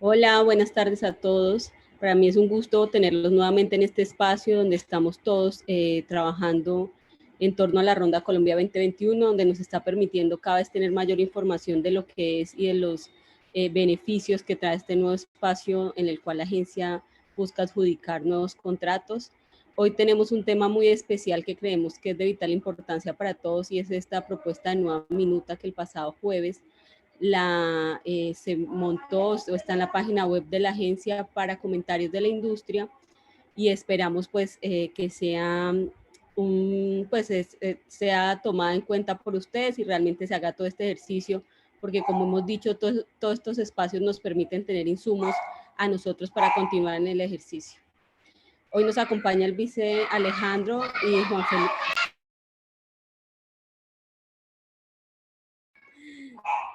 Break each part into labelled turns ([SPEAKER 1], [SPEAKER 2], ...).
[SPEAKER 1] Hola, buenas tardes a todos. Para mí es un gusto tenerlos nuevamente en este espacio donde estamos todos trabajando en torno a la Ronda Colombia 2021, donde nos está permitiendo cada vez tener mayor información de lo que es y de los beneficios que trae este nuevo espacio en el cual la agencia busca adjudicar nuevos contratos. Hoy tenemos un tema muy especial que creemos que es de vital importancia para todos y es esta propuesta de nueva minuta que el pasado jueves se montó o está en la página web de la agencia para comentarios de la industria y esperamos pues que sea sea tomada en cuenta por ustedes y realmente se haga todo este ejercicio porque como hemos dicho todos estos espacios nos permiten tener insumos a nosotros para continuar en el ejercicio. Hoy nos acompaña el vice Alejandro y Juan Felipe.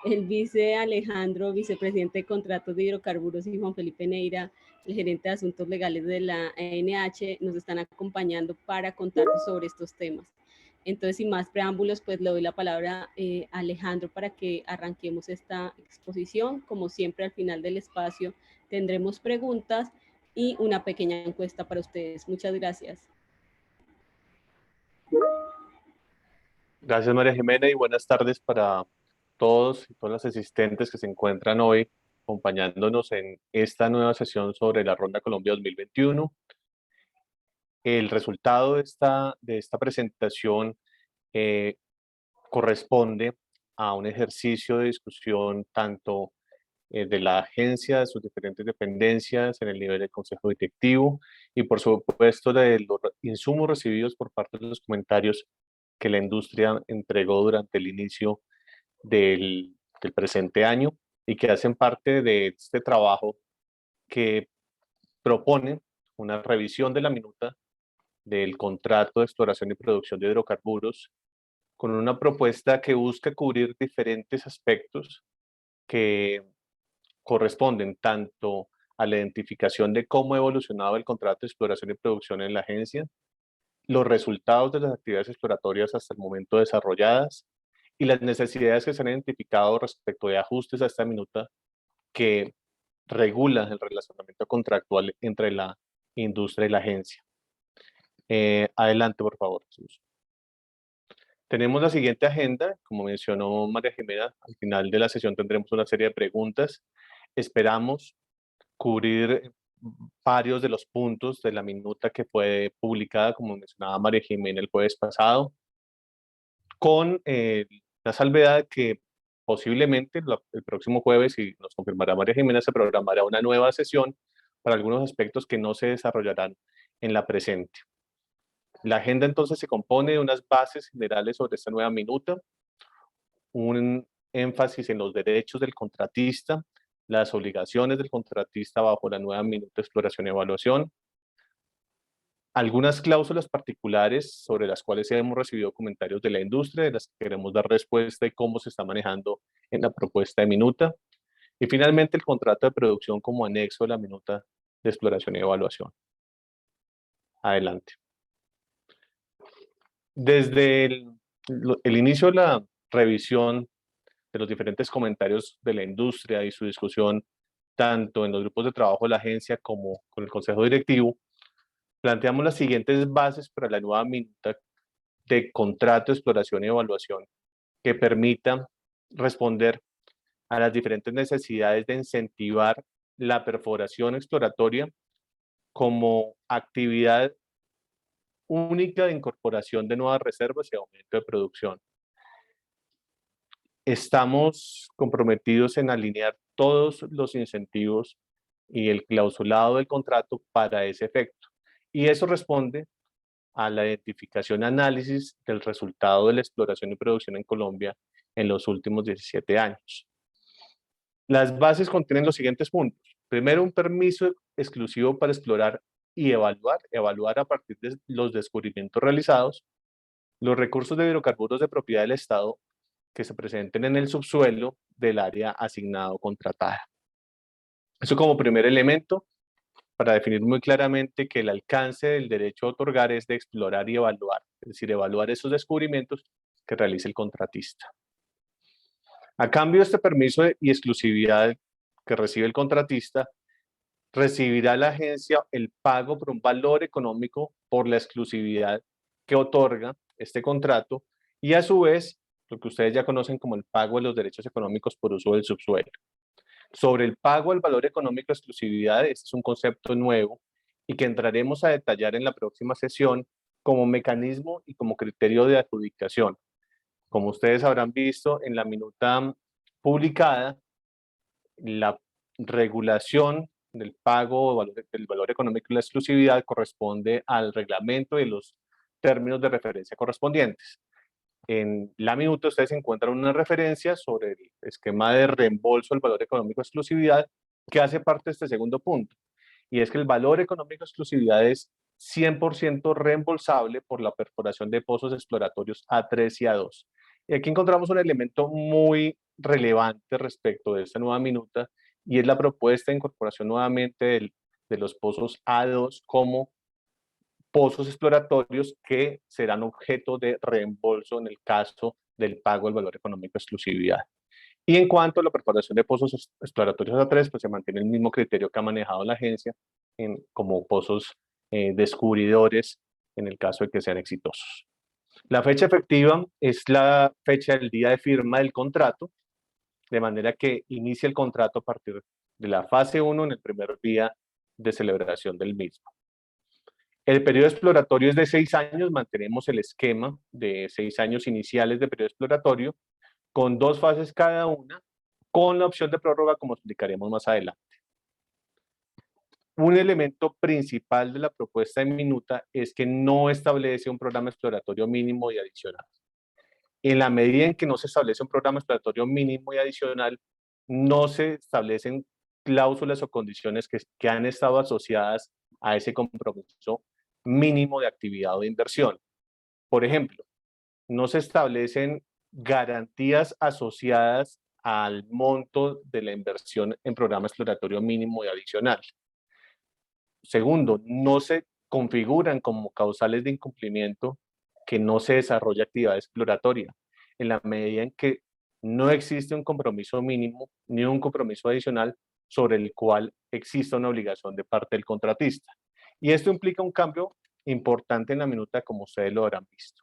[SPEAKER 1] El vice Alejandro, vicepresidente de contratos de hidrocarburos, y Juan Felipe Neira, el gerente de asuntos legales de la ANH, nos están acompañando para contarnos sobre estos temas. Entonces, sin más preámbulos, pues le doy la palabra a Alejandro para que arranquemos esta exposición. Como siempre, al final del espacio tendremos preguntas y una pequeña encuesta para ustedes. Muchas gracias.
[SPEAKER 2] Gracias, María Jimena, y buenas tardes para todos y todas las asistentes que se encuentran hoy acompañándonos en esta nueva sesión sobre la Ronda Colombia 2021. El resultado de esta presentación eh, corresponde a un ejercicio de discusión tanto de la agencia, de sus diferentes dependencias, en el nivel del consejo directivo y por supuesto de los insumos recibidos por parte de los comentarios que la industria entregó durante el inicio del presente año y que hacen parte de este trabajo que propone una revisión de la minuta del contrato de exploración y producción de hidrocarburos con una propuesta que busca cubrir diferentes aspectos que corresponden tanto a la identificación de cómo ha evolucionado el contrato de exploración y producción en la agencia, los resultados de las actividades exploratorias hasta el momento desarrolladas y las necesidades que se han identificado respecto de ajustes a esta minuta que regulan el relacionamiento contractual entre la industria y la agencia. Adelante, por favor, Jesús. Tenemos la siguiente agenda, como mencionó María Jimena, al final de la sesión tendremos una serie de preguntas. Esperamos cubrir varios de los puntos de la minuta que fue publicada, como mencionaba María Jimena el jueves pasado, con la salvedad que posiblemente el próximo jueves, y nos confirmará María Jimena, se programará una nueva sesión para algunos aspectos que no se desarrollarán en la presente. La agenda entonces se compone de unas bases generales sobre esta nueva minuta, un énfasis en los derechos del contratista, las obligaciones del contratista bajo la nueva minuta de exploración y evaluación, algunas cláusulas particulares sobre las cuales hemos recibido comentarios de la industria, de las que queremos dar respuesta y cómo se está manejando en la propuesta de minuta, y finalmente el contrato de producción como anexo de la minuta de exploración y evaluación. Adelante. Desde el inicio de la revisión de los diferentes comentarios de la industria y su discusión, tanto en los grupos de trabajo de la agencia como con el consejo directivo, planteamos las siguientes bases para la nueva minuta de contrato, exploración y evaluación que permita responder a las diferentes necesidades de incentivar la perforación exploratoria como actividad única de incorporación de nuevas reservas y aumento de producción. Estamos comprometidos en alinear todos los incentivos y el clausulado del contrato para ese efecto. Y eso responde a la identificación y análisis del resultado de la exploración y producción en Colombia en los últimos 17 años. Las bases contienen los siguientes puntos. Primero, un permiso exclusivo para explorar y evaluar a partir de los descubrimientos realizados, los recursos de hidrocarburos de propiedad del Estado que se presenten en el subsuelo del área asignada o contratada. Eso como primer elemento para definir muy claramente que el alcance del derecho a otorgar es de explorar y evaluar, es decir, evaluar esos descubrimientos que realice el contratista. A cambio de este permiso y exclusividad que recibe el contratista, recibirá la agencia el pago por un valor económico por la exclusividad que otorga este contrato y a su vez lo que ustedes ya conocen como el pago de los derechos económicos por uso del subsuelo. Sobre el pago del valor económico de exclusividad, este es un concepto nuevo y que entraremos a detallar en la próxima sesión como mecanismo y como criterio de adjudicación. Como ustedes habrán visto en la minuta publicada, la regulación del pago del valor económico y la exclusividad corresponde al reglamento y los términos de referencia correspondientes. En la minuta ustedes encuentran una referencia sobre el esquema de reembolso del valor económico de exclusividad que hace parte de este segundo punto. Y es que el valor económico de exclusividad es 100% reembolsable por la perforación de pozos exploratorios A3 y A2. Y aquí encontramos un elemento muy relevante respecto de esta nueva minuta y es la propuesta de incorporación nuevamente de los pozos A2 como pozos exploratorios que serán objeto de reembolso en el caso del pago del valor económico de exclusividad. Y en cuanto a la perforación de pozos exploratorios A3, pues se mantiene el mismo criterio que ha manejado la agencia como pozos descubridores en el caso de que sean exitosos. La fecha efectiva es la fecha del día de firma del contrato, de manera que inicia el contrato a partir de la fase 1 en el primer día de celebración del mismo. El periodo exploratorio es de 6 años, mantenemos el esquema de 6 años iniciales de periodo exploratorio, con 2 fases cada una, con la opción de prórroga, como explicaremos más adelante. Un elemento principal de la propuesta de minuta es que no establece un programa exploratorio mínimo y adicional. En la medida en que no se establece un programa exploratorio mínimo y adicional, no se establecen cláusulas o condiciones que han estado asociadas a ese compromiso mínimo de actividad o de inversión. Por ejemplo, no se establecen garantías asociadas al monto de la inversión en programa exploratorio mínimo y adicional. Segundo, no se configuran como causales de incumplimiento que no se desarrolle actividad exploratoria, en la medida en que no existe un compromiso mínimo ni un compromiso adicional sobre el cual exista una obligación de parte del contratista. Y esto implica un cambio importante en la minuta, como ustedes lo habrán visto.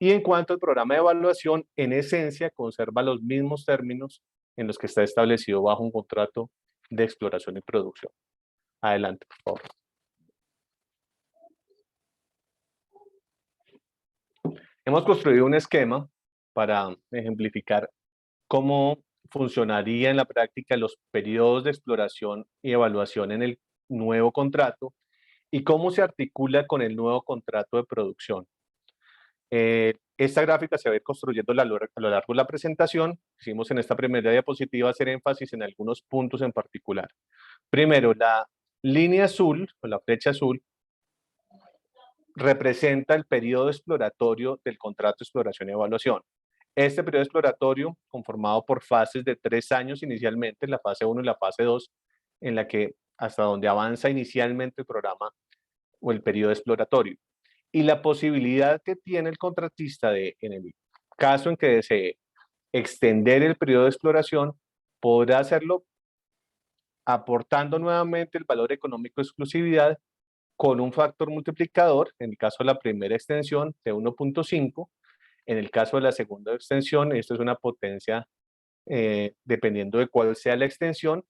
[SPEAKER 2] Y en cuanto al programa de evaluación, en esencia conserva los mismos términos en los que está establecido bajo un contrato de exploración y producción. Adelante, por favor. Hemos construido un esquema para ejemplificar cómo funcionaría en la práctica los periodos de exploración y evaluación en el nuevo contrato y cómo se articula con el nuevo contrato de producción. Esta gráfica se va a ir construyendo a lo largo de la presentación. Hicimos en esta primera diapositiva hacer énfasis en algunos puntos en particular. Primero, la línea azul, o la flecha azul, representa el periodo exploratorio del contrato de exploración y evaluación. Este periodo exploratorio, conformado por fases de 3 años inicialmente, la fase 1 y la fase 2, en la que hasta donde avanza inicialmente el programa o el periodo exploratorio. Y la posibilidad que tiene el contratista de, en el caso en que desee extender el periodo de exploración, podrá hacerlo aportando nuevamente el valor económico de exclusividad con un factor multiplicador, en el caso de la primera extensión de 1.5, en el caso de la segunda extensión, esto es una potencia, dependiendo de cuál sea la extensión,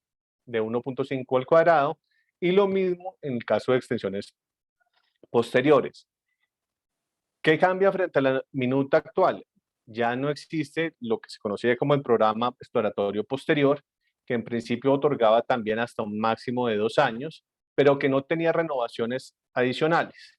[SPEAKER 2] de 1.5 al cuadrado, y lo mismo en el caso de extensiones posteriores. ¿Qué cambia frente a la minuta actual? Ya no existe lo que se conocía como el programa exploratorio posterior, que en principio otorgaba también hasta un máximo de 2 años, pero que no tenía renovaciones adicionales.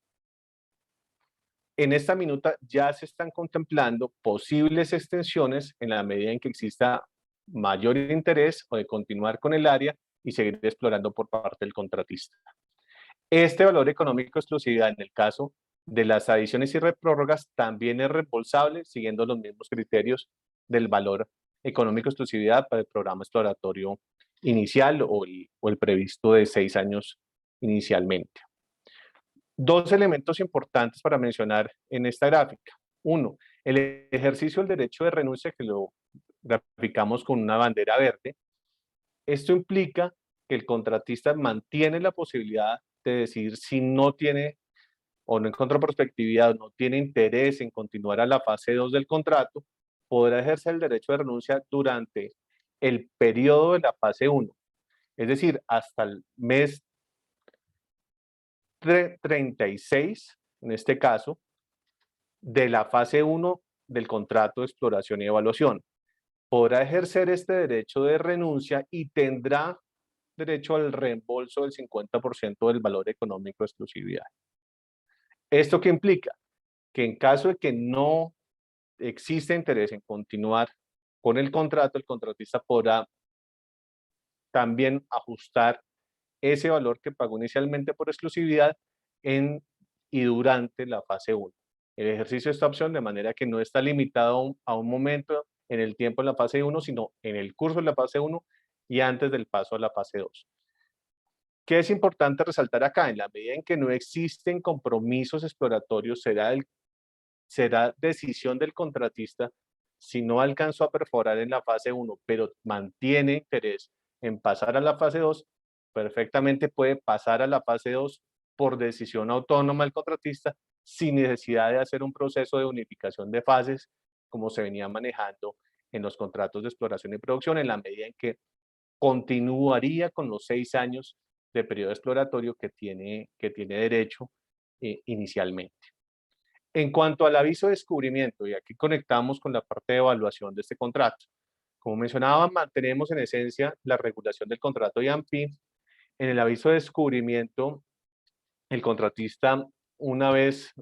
[SPEAKER 2] En esta minuta ya se están contemplando posibles extensiones en la medida en que exista mayor interés o de continuar con el área y seguir explorando por parte del contratista. Este valor económico de exclusividad en el caso de las adiciones y prórrogas también es reembolsable siguiendo los mismos criterios del valor económico de exclusividad para el programa exploratorio inicial o el previsto de 6 años inicialmente. 2 elementos importantes para mencionar en esta gráfica. Uno, el ejercicio del derecho de renuncia, que lo graficamos con una bandera verde, Esto implica que el contratista mantiene la posibilidad de decidir si no tiene o no encontró prospectividad, no tiene interés en continuar a la fase 2 del contrato, podrá ejercer el derecho de renuncia durante el periodo de la fase 1, es decir, hasta el mes 36, en este caso, de la fase 1 del contrato de exploración y evaluación. Podrá ejercer este derecho de renuncia y tendrá derecho al reembolso del 50% del valor económico de exclusividad. ¿Esto qué implica? Que en caso de que no existe interés en continuar con el contrato, el contratista podrá también ajustar ese valor que pagó inicialmente por exclusividad en y durante la fase 1. El ejercicio de esta opción de manera que no está limitado a un momento en el tiempo en la fase 1, sino en el curso de la fase 1 y antes del paso a la fase 2. ¿Qué es importante resaltar acá? En la medida en que no existen compromisos exploratorios, será decisión del contratista si no alcanzó a perforar en la fase 1, pero mantiene interés en pasar a la fase 2, perfectamente puede pasar a la fase 2 por decisión autónoma del contratista sin necesidad de hacer un proceso de unificación de fases como se venía manejando en los contratos de exploración y producción, en la medida en que continuaría con los 6 años de periodo exploratorio que tiene derecho inicialmente. En cuanto al aviso de descubrimiento, y aquí conectamos con la parte de evaluación de este contrato. Como mencionaba, mantenemos en esencia la regulación del contrato de AMPI. En el aviso de descubrimiento, el contratista, una vez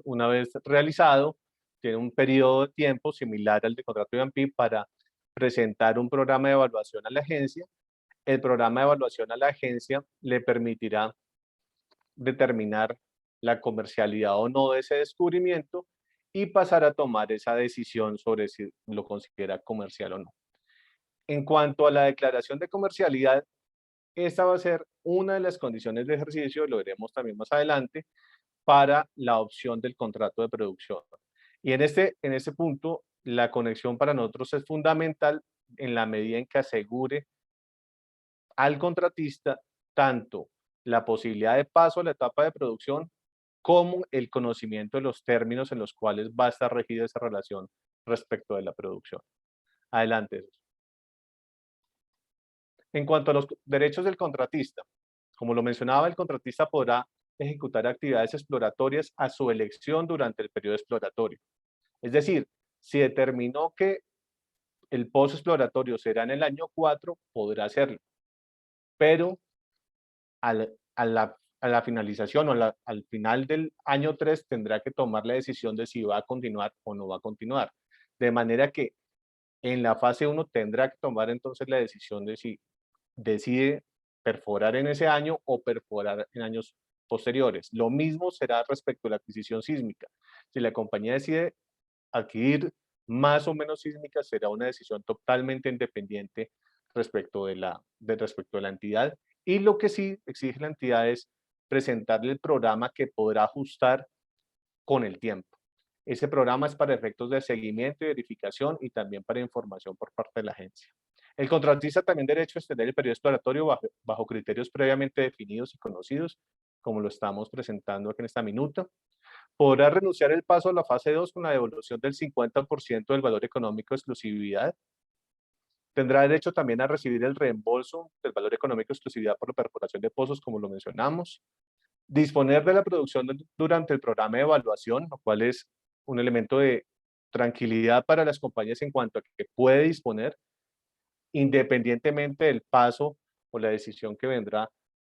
[SPEAKER 2] realizado, tiene un periodo de tiempo similar al del contrato de AMPI para presentar un programa de evaluación a la agencia. El programa de evaluación a la agencia le permitirá determinar la comercialidad o no de ese descubrimiento y pasar a tomar esa decisión sobre si lo considera comercial o no. En cuanto a la declaración de comercialidad, esta va a ser una de las condiciones de ejercicio, lo veremos también más adelante, para la opción del contrato de producción. Y en este punto, la conexión para nosotros es fundamental en la medida en que asegure al contratista tanto la posibilidad de paso a la etapa de producción como el conocimiento de los términos en los cuales va a estar regida esa relación respecto de la producción. Adelante. En cuanto a los derechos del contratista, como lo mencionaba, el contratista podrá ejecutar actividades exploratorias a su elección durante el periodo exploratorio. Es decir, si determinó que el pozo exploratorio será en el año 4, podrá hacerlo. Pero a la finalización o al final del año 3 tendrá que tomar la decisión de si va a continuar o no va a continuar. De manera que en la fase 1 tendrá que tomar entonces la decisión de si decide perforar en ese año o perforar en años posteriores. Lo mismo será respecto a la adquisición sísmica. Si la compañía decide adquirir más o menos sísmica, será una decisión totalmente independiente respecto de la entidad. Y lo que sí exige la entidad es presentarle el programa que podrá ajustar con el tiempo. Ese programa es para efectos de seguimiento y verificación y también para información por parte de la agencia. El contratista también derecho a extender el periodo exploratorio bajo criterios previamente definidos y conocidos, como lo estamos presentando aquí en esta minuta. Podrá renunciar el paso a la fase 2 con la devolución del 50% del valor económico de exclusividad. Tendrá derecho también a recibir el reembolso del valor económico de exclusividad por la perforación de pozos, como lo mencionamos. Disponer de la producción durante el programa de evaluación, lo cual es un elemento de tranquilidad para las compañías en cuanto a que puede disponer, independientemente del paso o la decisión que vendrá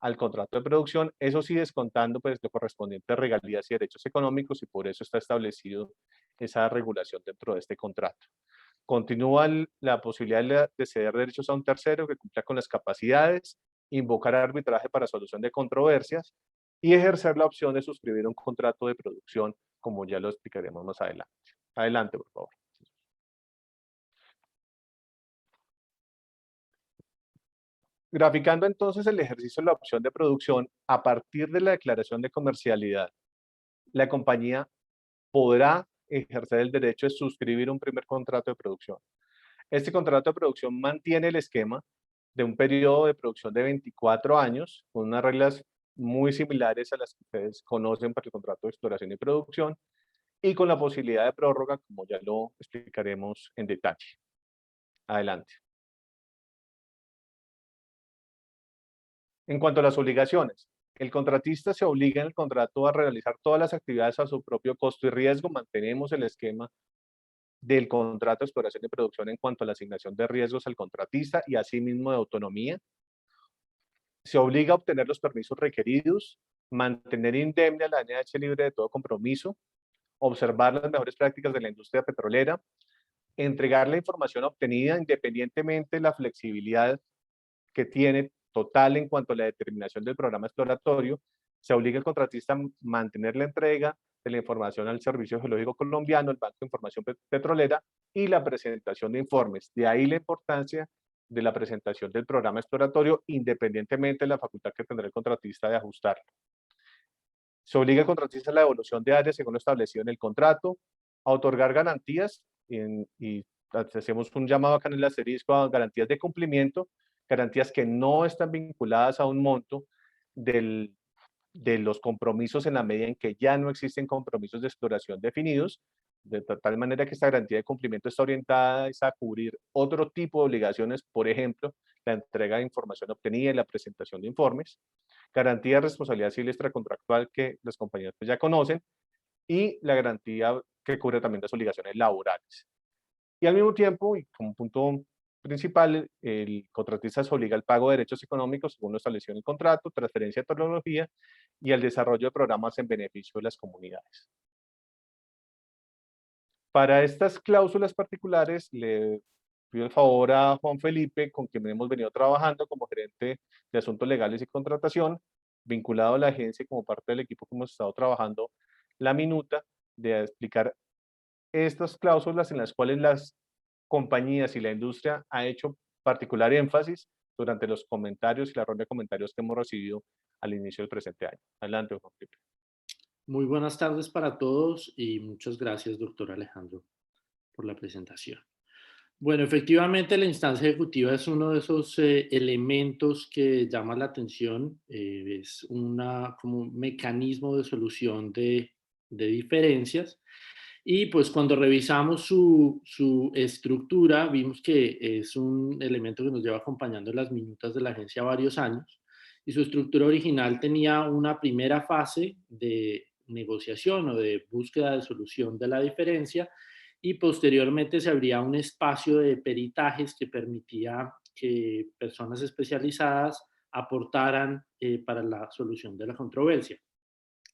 [SPEAKER 2] al contrato de producción, eso sí descontando pues lo correspondiente a regalías y derechos económicos, y por eso está establecido esa regulación dentro de este contrato. Continúa la posibilidad de ceder derechos a un tercero que cumpla con las capacidades, invocar arbitraje para solución de controversias y ejercer la opción de suscribir un contrato de producción, como ya lo explicaremos más adelante. Adelante, por favor. Graficando entonces el ejercicio de la opción de producción, a partir de la declaración de comercialidad, la compañía podrá ejercer el derecho de suscribir un primer contrato de producción. Este contrato de producción mantiene el esquema de un periodo de producción de 24 años, con unas reglas muy similares a las que ustedes conocen para el contrato de exploración y producción, y con la posibilidad de prórroga, como ya lo explicaremos en detalle. Adelante. En cuanto a las obligaciones, el contratista se obliga en el contrato a realizar todas las actividades a su propio costo y riesgo. Mantenemos el esquema del contrato de exploración y producción en cuanto a la asignación de riesgos al contratista y asimismo de autonomía. Se obliga a obtener los permisos requeridos, mantener indemne a la ANH libre de todo compromiso, observar las mejores prácticas de la industria petrolera, entregar la información obtenida independientemente de la flexibilidad que tiene total en cuanto a la determinación del programa exploratorio. Se obliga al contratista a mantener la entrega de la información al Servicio Geológico Colombiano, el Banco de Información Petrolera y la presentación de informes. De ahí la importancia de la presentación del programa exploratorio, independientemente de la facultad que tendrá el contratista de ajustarlo. Se obliga al contratista a la devolución de áreas según lo establecido en el contrato, a otorgar garantías y hacemos un llamado acá en el asterisco a garantías de cumplimiento, garantías que no están vinculadas a un monto de los compromisos en la medida en que ya no existen compromisos de exploración definidos, de tal manera que esta garantía de cumplimiento está orientada a cubrir otro tipo de obligaciones, por ejemplo, la entrega de información obtenida y la presentación de informes, garantía de responsabilidad civil extracontractual que las compañías pues ya conocen, y la garantía que cubre también las obligaciones laborales. Y al mismo tiempo, y como punto principal, el contratista se obliga al pago de derechos económicos según lo establecido en el contrato, transferencia de tecnología y al desarrollo de programas en beneficio de las comunidades. Para estas cláusulas particulares, le pido el favor a Juan Felipe, con quien hemos venido trabajando como gerente de asuntos legales y contratación, vinculado a la agencia como parte del equipo que hemos estado trabajando la minuta, de explicar estas cláusulas en las cuales las compañías y la industria ha hecho particular énfasis durante los comentarios y la ronda de comentarios que hemos recibido al inicio del presente año. Adelante, Juan Felipe.
[SPEAKER 3] Muy buenas tardes para todos y muchas gracias, doctor Alejandro, por la presentación. Bueno, efectivamente la instancia ejecutiva es uno de esos elementos que llama la atención. Es como un mecanismo de solución de diferencias. Y pues cuando revisamos su estructura, vimos que es un elemento que nos lleva acompañando las minutas de la agencia varios años. Y su estructura original tenía una primera fase de negociación o de búsqueda de solución de la diferencia, y posteriormente se abría un espacio de peritajes que permitía que personas especializadas aportaran para la solución de la controversia.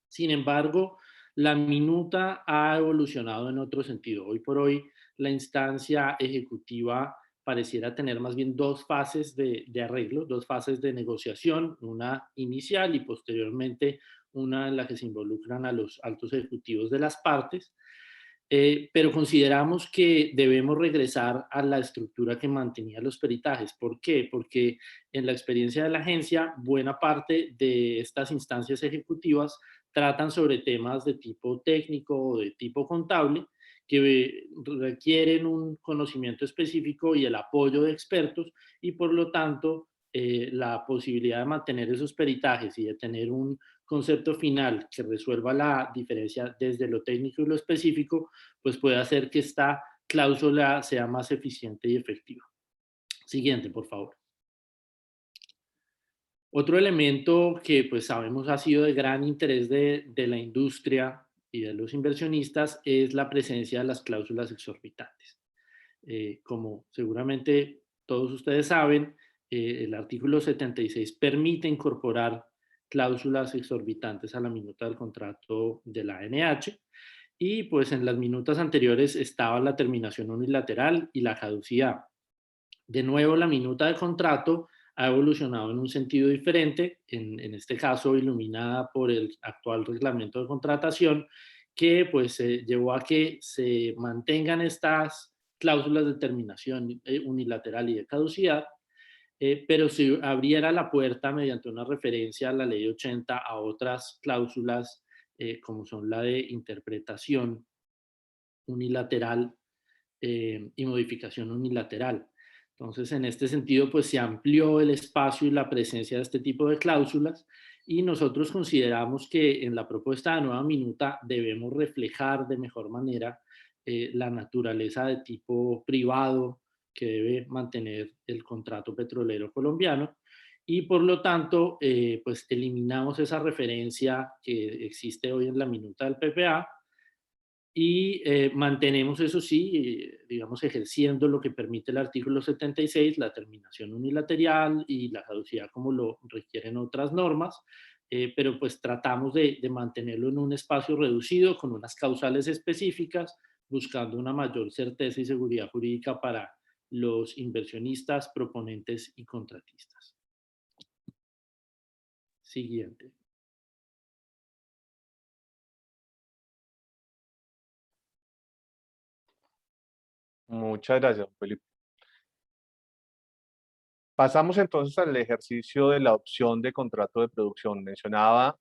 [SPEAKER 3] Sin embargo, la minuta ha evolucionado en otro sentido. Hoy por hoy, la instancia ejecutiva pareciera tener más bien dos fases de arreglo, dos fases de negociación, una inicial y posteriormente una en la que se involucran a los altos ejecutivos de las partes. Pero consideramos que debemos regresar a la estructura que mantenía los peritajes. ¿Por qué? Porque en la experiencia de la agencia, buena parte de estas instancias ejecutivas tratan sobre temas de tipo técnico o de tipo contable que requieren un conocimiento específico y el apoyo de expertos, y por lo tanto la posibilidad de mantener esos peritajes y de tener un concepto final que resuelva la diferencia desde lo técnico y lo específico, pues puede hacer que esta cláusula sea más eficiente y efectiva. Siguiente, por favor. Otro elemento que pues sabemos ha sido de gran interés de la industria y de los inversionistas es la presencia de las cláusulas exorbitantes. Como seguramente todos ustedes saben, el artículo 76 permite incorporar cláusulas exorbitantes a la minuta del contrato de la ANH, y pues en las minutas anteriores estaba la terminación unilateral y la caducidad. De nuevo, la minuta de contrato ha evolucionado en un sentido diferente, en este caso iluminada por el actual reglamento de contratación, que pues llevó a que se mantengan estas cláusulas de terminación unilateral y de caducidad, pero se abriera la puerta mediante una referencia a la ley 80 a otras cláusulas como son la de interpretación unilateral y modificación unilateral. Entonces, en este sentido, pues se amplió el espacio y la presencia de este tipo de cláusulas y nosotros consideramos que en la propuesta de nueva minuta debemos reflejar de mejor manera la naturaleza de tipo privado que debe mantener el contrato petrolero colombiano y por lo tanto, pues eliminamos esa referencia que existe hoy en la minuta del PPA y mantenemos, eso sí, digamos, ejerciendo lo que permite el artículo 76, la terminación unilateral y la caducidad como lo requieren otras normas, pero pues tratamos de mantenerlo en un espacio reducido con unas causales específicas, buscando una mayor certeza y seguridad jurídica para los inversionistas, proponentes y contratistas. Siguiente.
[SPEAKER 2] Muchas gracias, Felipe. Pasamos entonces al ejercicio de la opción de contrato de producción. Mencionaba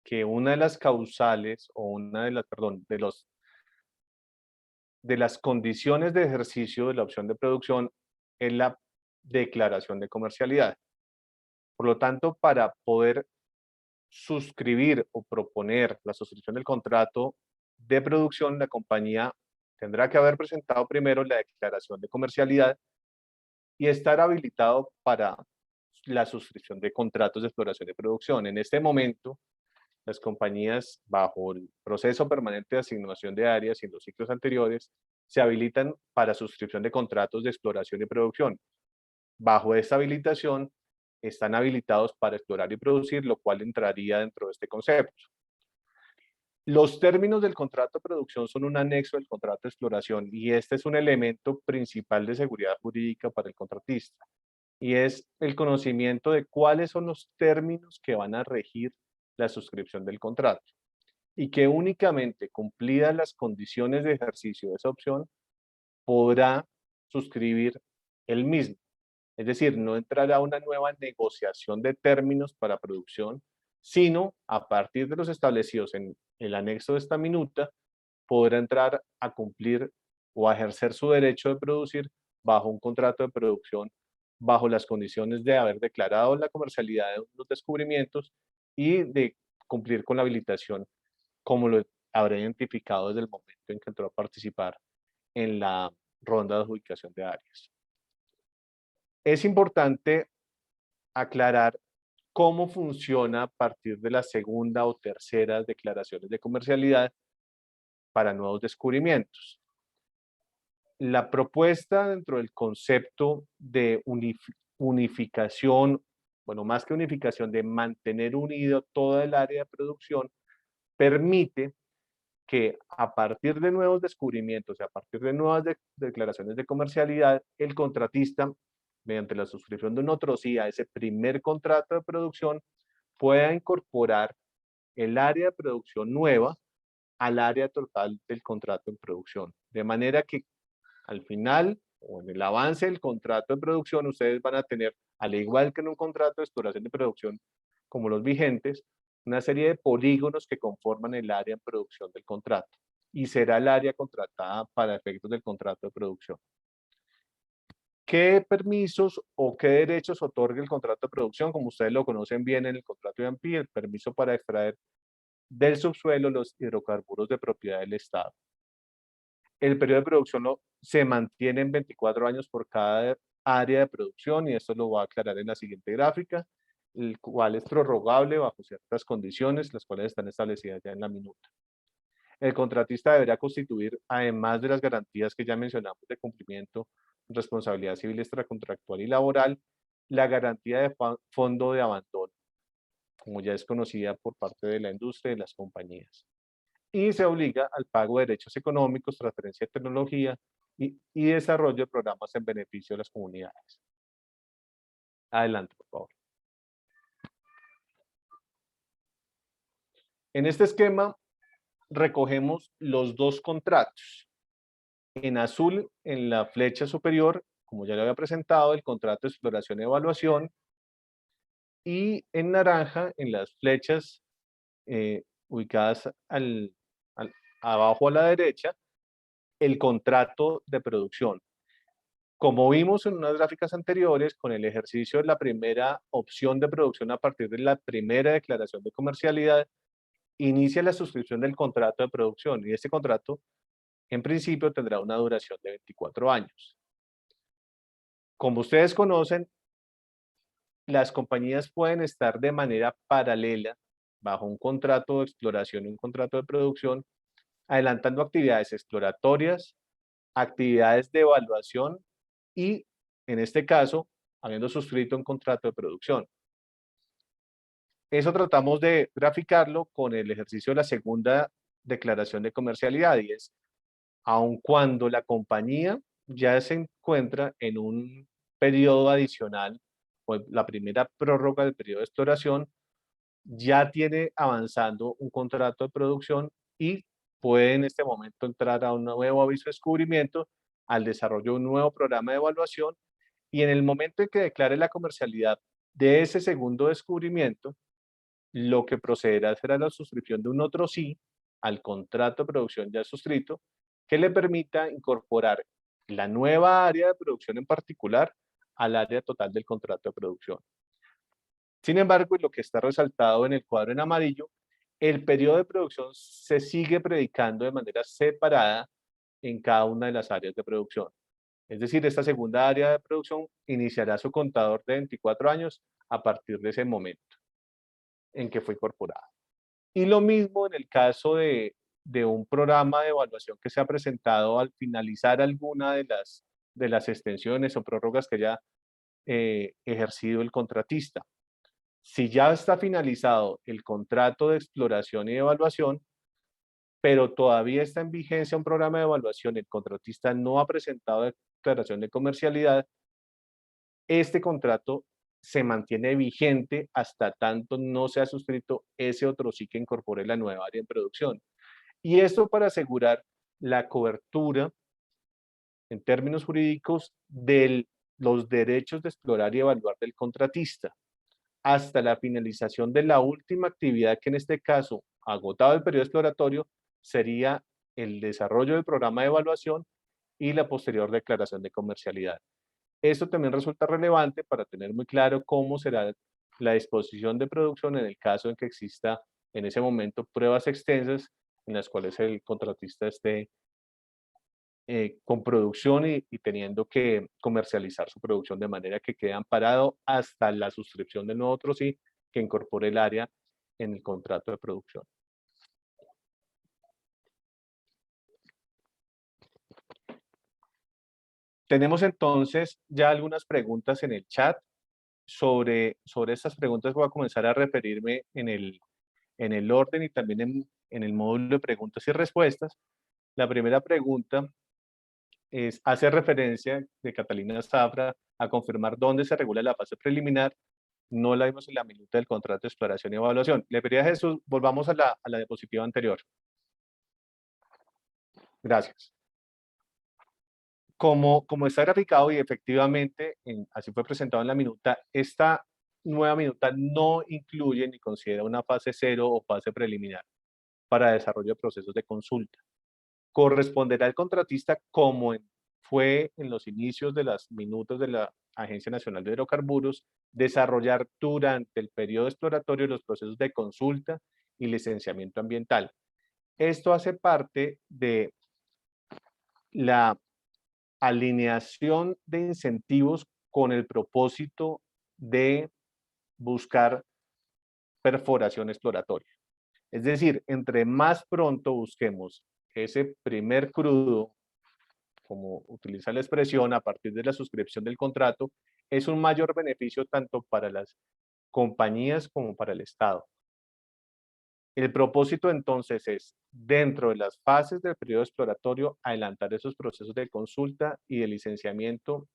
[SPEAKER 2] que una de las causales o una de las, perdón, de las condiciones de ejercicio de la opción de producción es la declaración de comercialidad. Por lo tanto, para poder suscribir o proponer la suscripción del contrato de producción, la compañía tendrá que haber presentado primero la declaración de comercialidad y estar habilitado para la suscripción de contratos de exploración y producción. En este momento, las compañías, bajo el proceso permanente de asignación de áreas y en los ciclos anteriores, se habilitan para suscripción de contratos de exploración y producción. Bajo esta habilitación, están habilitados para explorar y producir, lo cual entraría dentro de este concepto. Los términos del contrato de producción son un anexo del contrato de exploración y este es un elemento principal de seguridad jurídica para el contratista. Y es el conocimiento de cuáles son los términos que van a regir la suscripción del contrato y que únicamente cumplidas las condiciones de ejercicio de esa opción podrá suscribir el mismo. Es decir, no entrará una nueva negociación de términos para producción, sino a partir de los establecidos en el anexo de esta minuta, podrá entrar a cumplir o a ejercer su derecho de producir bajo un contrato de producción, bajo las condiciones de haber declarado la comercialidad de los descubrimientos y de cumplir con la habilitación, como lo habrá identificado desde el momento en que entró a participar en la ronda de adjudicación de áreas. Es importante aclarar cómo funciona a partir de la segunda o tercera declaraciones de comercialidad para nuevos descubrimientos. La propuesta dentro del concepto de unificación, bueno, más que unificación, de mantener unido toda el área de producción, permite que a partir de nuevos descubrimientos y a partir de nuevas declaraciones de comercialidad, el contratista, mediante la suscripción de un otro sí a ese primer contrato de producción, pueda incorporar el área de producción nueva al área total del contrato en producción. De manera que al final o en el avance del contrato de producción, ustedes van a tener, al igual que en un contrato de exploración de producción como los vigentes, una serie de polígonos que conforman el área en producción del contrato y será el área contratada para efectos del contrato de producción. ¿Qué permisos o qué derechos otorga el contrato de producción? Como ustedes lo conocen bien en el contrato de AMPI, el permiso para extraer del subsuelo los hidrocarburos de propiedad del Estado. El periodo de producción se mantiene en 24 años por cada área de producción y esto lo voy a aclarar en la siguiente gráfica, el cual es prorrogable bajo ciertas condiciones, las cuales están establecidas ya en la minuta. El contratista deberá constituir, además de las garantías que ya mencionamos de cumplimiento, responsabilidad civil extracontractual y laboral, la garantía de fondo de abandono, como ya es conocida por parte de la industria y de las compañías. Y se obliga al pago de derechos económicos, transferencia de tecnología y desarrollo de programas en beneficio de las comunidades. Adelante, por favor. En este esquema recogemos los dos contratos. En azul, en la flecha superior, como ya lo había presentado, el contrato de exploración y evaluación. Y en naranja, en las flechas ubicadas abajo a la derecha, el contrato de producción. Como vimos en unas gráficas anteriores, con el ejercicio de la primera opción de producción a partir de la primera declaración de comercialidad, inicia la suscripción del contrato de producción y este contrato, en principio, tendrá una duración de 24 años. Como ustedes conocen, las compañías pueden estar de manera paralela bajo un contrato de exploración y un contrato de producción, adelantando actividades exploratorias, actividades de evaluación y, en este caso, habiendo suscrito un contrato de producción. Eso tratamos de graficarlo con el ejercicio de la segunda declaración de comercialidad y es, aun cuando la compañía ya se encuentra en un periodo adicional, o la primera prórroga del periodo de exploración, ya tiene avanzando un contrato de producción y puede en este momento entrar a un nuevo aviso de descubrimiento, al desarrollo de un nuevo programa de evaluación y en el momento en que declare la comercialidad de ese segundo descubrimiento, lo que procederá será la suscripción de un otro sí al contrato de producción ya suscrito, que le permita incorporar la nueva área de producción en particular al área total del contrato de producción. Sin embargo, y lo que está resaltado en el cuadro en amarillo, el periodo de producción se sigue predicando de manera separada en cada una de las áreas de producción. Es decir, esta segunda área de producción iniciará su contador de 24 años a partir de ese momento en que fue incorporada. Y lo mismo en el caso de un programa de evaluación que se ha presentado al finalizar alguna de las extensiones o prórrogas que haya ejercido el contratista. Si ya está finalizado el contrato de exploración y de evaluación, pero todavía está en vigencia un programa de evaluación, el contratista no ha presentado declaración de comercialidad, este contrato se mantiene vigente hasta tanto no se ha suscrito ese otro sí que incorpore la nueva área en producción. Y esto para asegurar la cobertura en términos jurídicos de los derechos de explorar y evaluar del contratista hasta la finalización de la última actividad que en este caso, agotado el periodo exploratorio, sería el desarrollo del programa de evaluación y la posterior declaración de comercialidad. Esto también resulta relevante para tener muy claro cómo será la disposición de producción en el caso en que exista en ese momento pruebas extensas en las cuales el contratista esté con producción y teniendo que comercializar su producción de manera que quede amparado hasta la suscripción del nuevo otro sí que incorpore el área en el contrato de producción. Tenemos entonces ya algunas preguntas en el chat. Sobre estas preguntas voy a comenzar a referirme en el orden y también en el módulo de preguntas y respuestas. La primera pregunta hace referencia de Catalina Zafra a confirmar dónde se regula la fase preliminar. No la vimos en la minuta del contrato de exploración y evaluación. Le pediría a Jesús, volvamos a la diapositiva anterior. Gracias. Como está graficado y efectivamente así fue presentado en la minuta, esta nueva minuta no incluye ni considera una fase 0 o fase preliminar para desarrollo de procesos de consulta. Corresponderá al contratista como fue en los inicios de las minutas de la Agencia Nacional de Hidrocarburos, desarrollar durante el periodo exploratorio los procesos de consulta y licenciamiento ambiental. Esto hace parte de la alineación de incentivos con el propósito de buscar perforación exploratoria. Es decir, entre más pronto busquemos ese primer crudo, como utiliza la expresión, a partir de la suscripción del contrato, es un mayor beneficio tanto para las compañías como para el Estado. El propósito entonces es, dentro de las fases del periodo exploratorio, adelantar esos procesos de consulta y de licenciamiento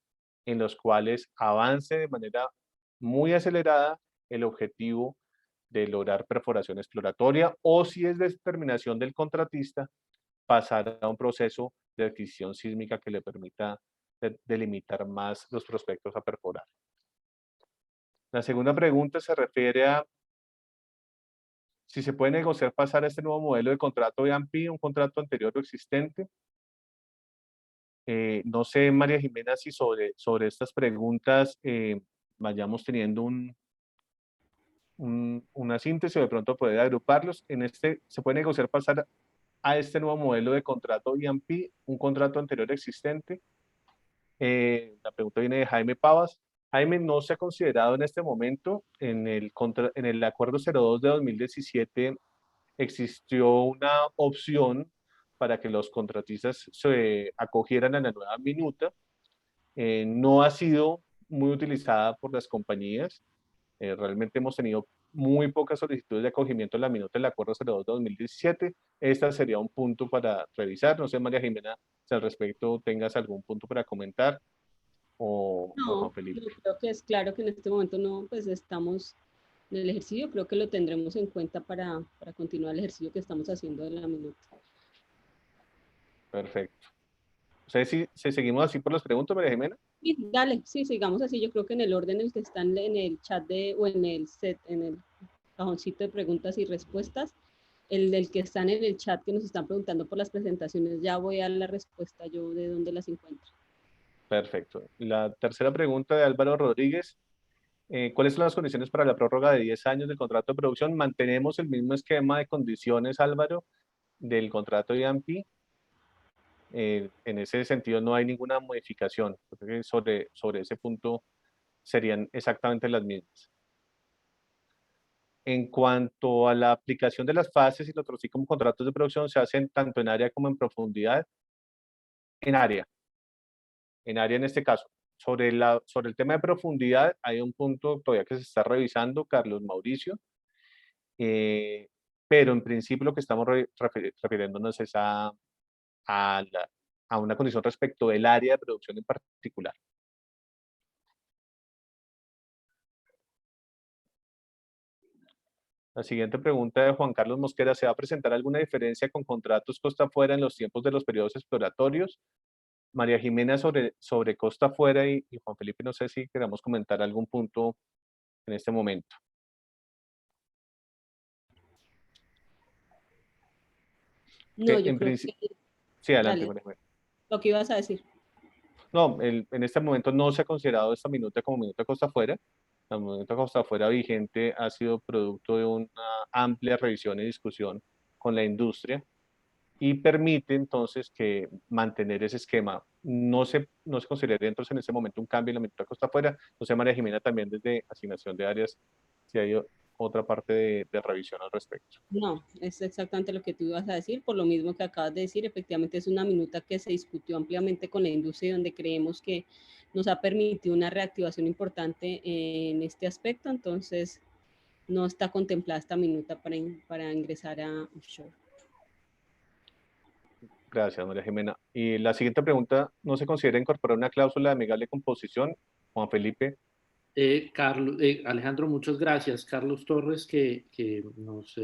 [SPEAKER 2] en los cuales avance de manera muy acelerada el objetivo de lograr perforación exploratoria o si es determinación del contratista, pasar a un proceso de adquisición sísmica que le permita delimitar más los prospectos a perforar. La segunda pregunta se refiere a si se puede negociar pasar a este nuevo modelo de contrato de AMPI, un contrato anterior o existente. No sé, María Jimena, si sobre estas preguntas vayamos teniendo una síntesis o de pronto poder agruparlos. En este se puede negociar pasar a este nuevo modelo de contrato IAMPI, un contrato anterior existente. La pregunta viene de Jaime Pavas. Jaime, no se ha considerado en este momento, en el acuerdo 02 de 2017 existió una opción para que los contratistas se acogieran a la nueva minuta. No ha sido muy utilizada por las compañías. Realmente hemos tenido muy pocas solicitudes de acogimiento en la minuta del acuerdo 02 de 2017. Este sería un punto para revisar. No sé, María Jimena, si al respecto tengas algún punto para comentar, o Juan
[SPEAKER 1] No,
[SPEAKER 2] Felipe.
[SPEAKER 1] yo creo que es claro que en este momento no, pues estamos en el ejercicio, creo que lo tendremos en cuenta para continuar el ejercicio que estamos haciendo de la minuta.
[SPEAKER 2] Perfecto. O sea, si seguimos así por las preguntas, María Jimena.
[SPEAKER 1] Sí, dale, sí, sigamos así. Yo creo que en el orden en el que están en el chat o en el set, en el cajoncito de preguntas y respuestas, el del que están en el chat que nos están preguntando por las presentaciones, ya voy a dar la respuesta yo de dónde las encuentro.
[SPEAKER 2] Perfecto. La tercera pregunta de Álvaro Rodríguez. ¿Cuáles son las condiciones para la prórroga de 10 años del contrato de producción? Mantenemos el mismo esquema de condiciones, Álvaro, del contrato de AMPI. En ese sentido no hay ninguna modificación. Creo que sobre ese punto serían exactamente las mismas. En cuanto a la aplicación de las fases y los otros como contratos de producción, se hacen tanto en área como en profundidad. En área en este caso. Sobre el tema de profundidad, hay un punto todavía que se está revisando, Carlos Mauricio, pero en principio lo que estamos refiriéndonos es a una condición respecto del área de producción en particular. La siguiente pregunta de Juan Carlos Mosquera: ¿se va a presentar alguna diferencia con contratos costa afuera en los tiempos de los periodos exploratorios? María Jimena, sobre costa afuera, y Juan Felipe, no sé si queramos comentar algún punto en este momento.
[SPEAKER 1] No, yo
[SPEAKER 2] En
[SPEAKER 1] creo
[SPEAKER 2] principio,
[SPEAKER 1] que,
[SPEAKER 2] sí, adelante,
[SPEAKER 1] dale,
[SPEAKER 2] María Jimena.
[SPEAKER 1] lo que ibas a decir.
[SPEAKER 2] No, en este momento no se ha considerado esta minuta como minuta costa afuera. La minuta costa afuera vigente ha sido producto de una amplia revisión y discusión con la industria y permite entonces que mantener ese esquema. No se consideraría entonces en ese momento un cambio en la minuta costa afuera. No sé, María Jimena, también desde asignación de áreas, si hay otra parte de revisión al respecto.
[SPEAKER 1] No, es exactamente lo que tú ibas a decir, por lo mismo que acabas de decir, efectivamente es una minuta que se discutió ampliamente con la industria y donde creemos que nos ha permitido una reactivación importante en este aspecto, entonces no está contemplada esta minuta para ingresar a offshore.
[SPEAKER 2] Gracias, María Jimena. Y la siguiente pregunta: ¿no se considera incorporar una cláusula de amigable composición? Juan Felipe.
[SPEAKER 3] Alejandro, muchas gracias. Carlos Torres, que nos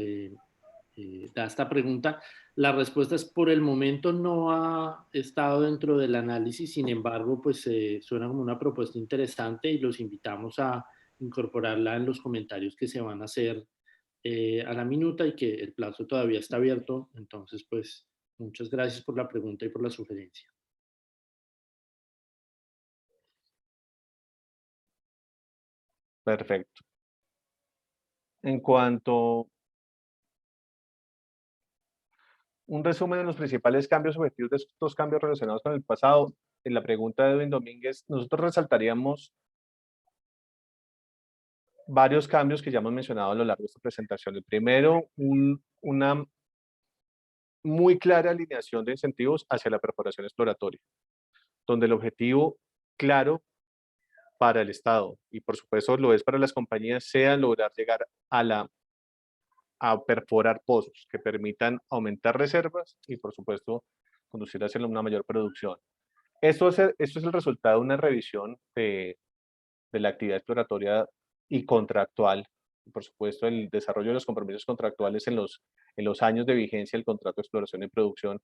[SPEAKER 3] da esta pregunta. La respuesta es: por el momento no ha estado dentro del análisis, sin embargo, pues suena como una propuesta interesante y los invitamos a incorporarla en los comentarios que se van a hacer a la minuta y que el plazo todavía está abierto. Entonces, pues muchas gracias por la pregunta y por la sugerencia.
[SPEAKER 2] Perfecto. En cuanto un resumen de los principales cambios objetivos de estos cambios relacionados con el pasado, en la pregunta de Edwin Domínguez, nosotros resaltaríamos varios cambios que ya hemos mencionado a lo largo de esta presentación. El primero, una muy clara alineación de incentivos hacia la perforación exploratoria, donde el objetivo claro para el Estado, y por supuesto lo es para las compañías, sea lograr llegar a perforar pozos que permitan aumentar reservas y por supuesto conducir hacia una mayor producción. Esto es el resultado de una revisión de la actividad exploratoria y contractual, y por supuesto el desarrollo de los compromisos contractuales en los años de vigencia del contrato de exploración y producción,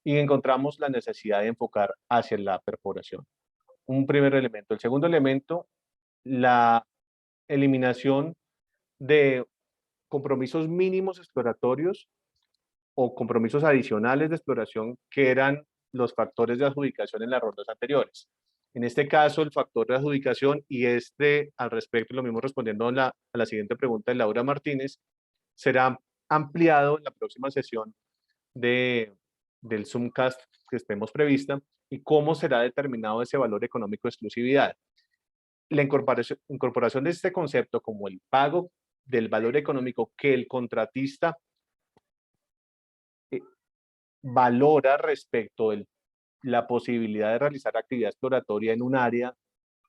[SPEAKER 2] y encontramos la necesidad de enfocar hacia la perforación. Un primer elemento. El segundo elemento, la eliminación de compromisos mínimos exploratorios o compromisos adicionales de exploración que eran los factores de adjudicación en las rondas anteriores. En este caso, el factor de adjudicación, y al respecto, lo mismo respondiendo a la siguiente pregunta de Laura Martínez, será ampliado en la próxima sesión del Zoomcast que estemos prevista, y cómo será determinado ese valor económico de exclusividad. La incorporación de este concepto como el pago del valor económico que el contratista valora respecto de la posibilidad de realizar actividad exploratoria en un área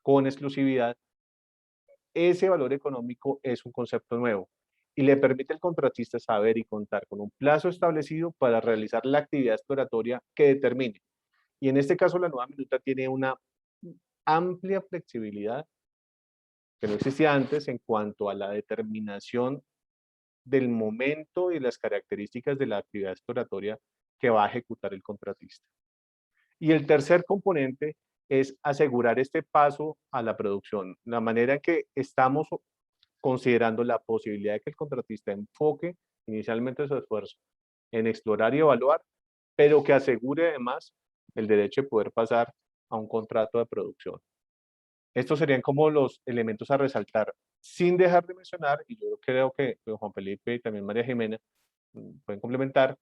[SPEAKER 2] con exclusividad, ese valor económico es un concepto nuevo y le permite al contratista saber y contar con un plazo establecido para realizar la actividad exploratoria que determine. Y en este caso la nueva minuta tiene una amplia flexibilidad que no existía antes en cuanto a la determinación del momento y las características de la actividad exploratoria que va a ejecutar el contratista. Y el tercer componente es asegurar este paso a la producción. La manera en que estamos considerando la posibilidad de que el contratista enfoque inicialmente su esfuerzo en explorar y evaluar, pero que asegure además el derecho de poder pasar a un contrato de producción. Estos serían como los elementos a resaltar, sin dejar de mencionar, y yo creo que Juan Felipe y también María Jimena pueden complementar,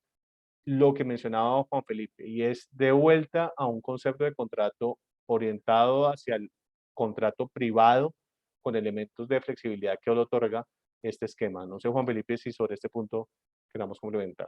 [SPEAKER 2] lo que mencionaba Juan Felipe, y es de vuelta a un concepto de contrato orientado hacia el contrato privado con elementos de flexibilidad que lo otorga este esquema. No sé, Juan Felipe, si sobre este punto queramos complementar.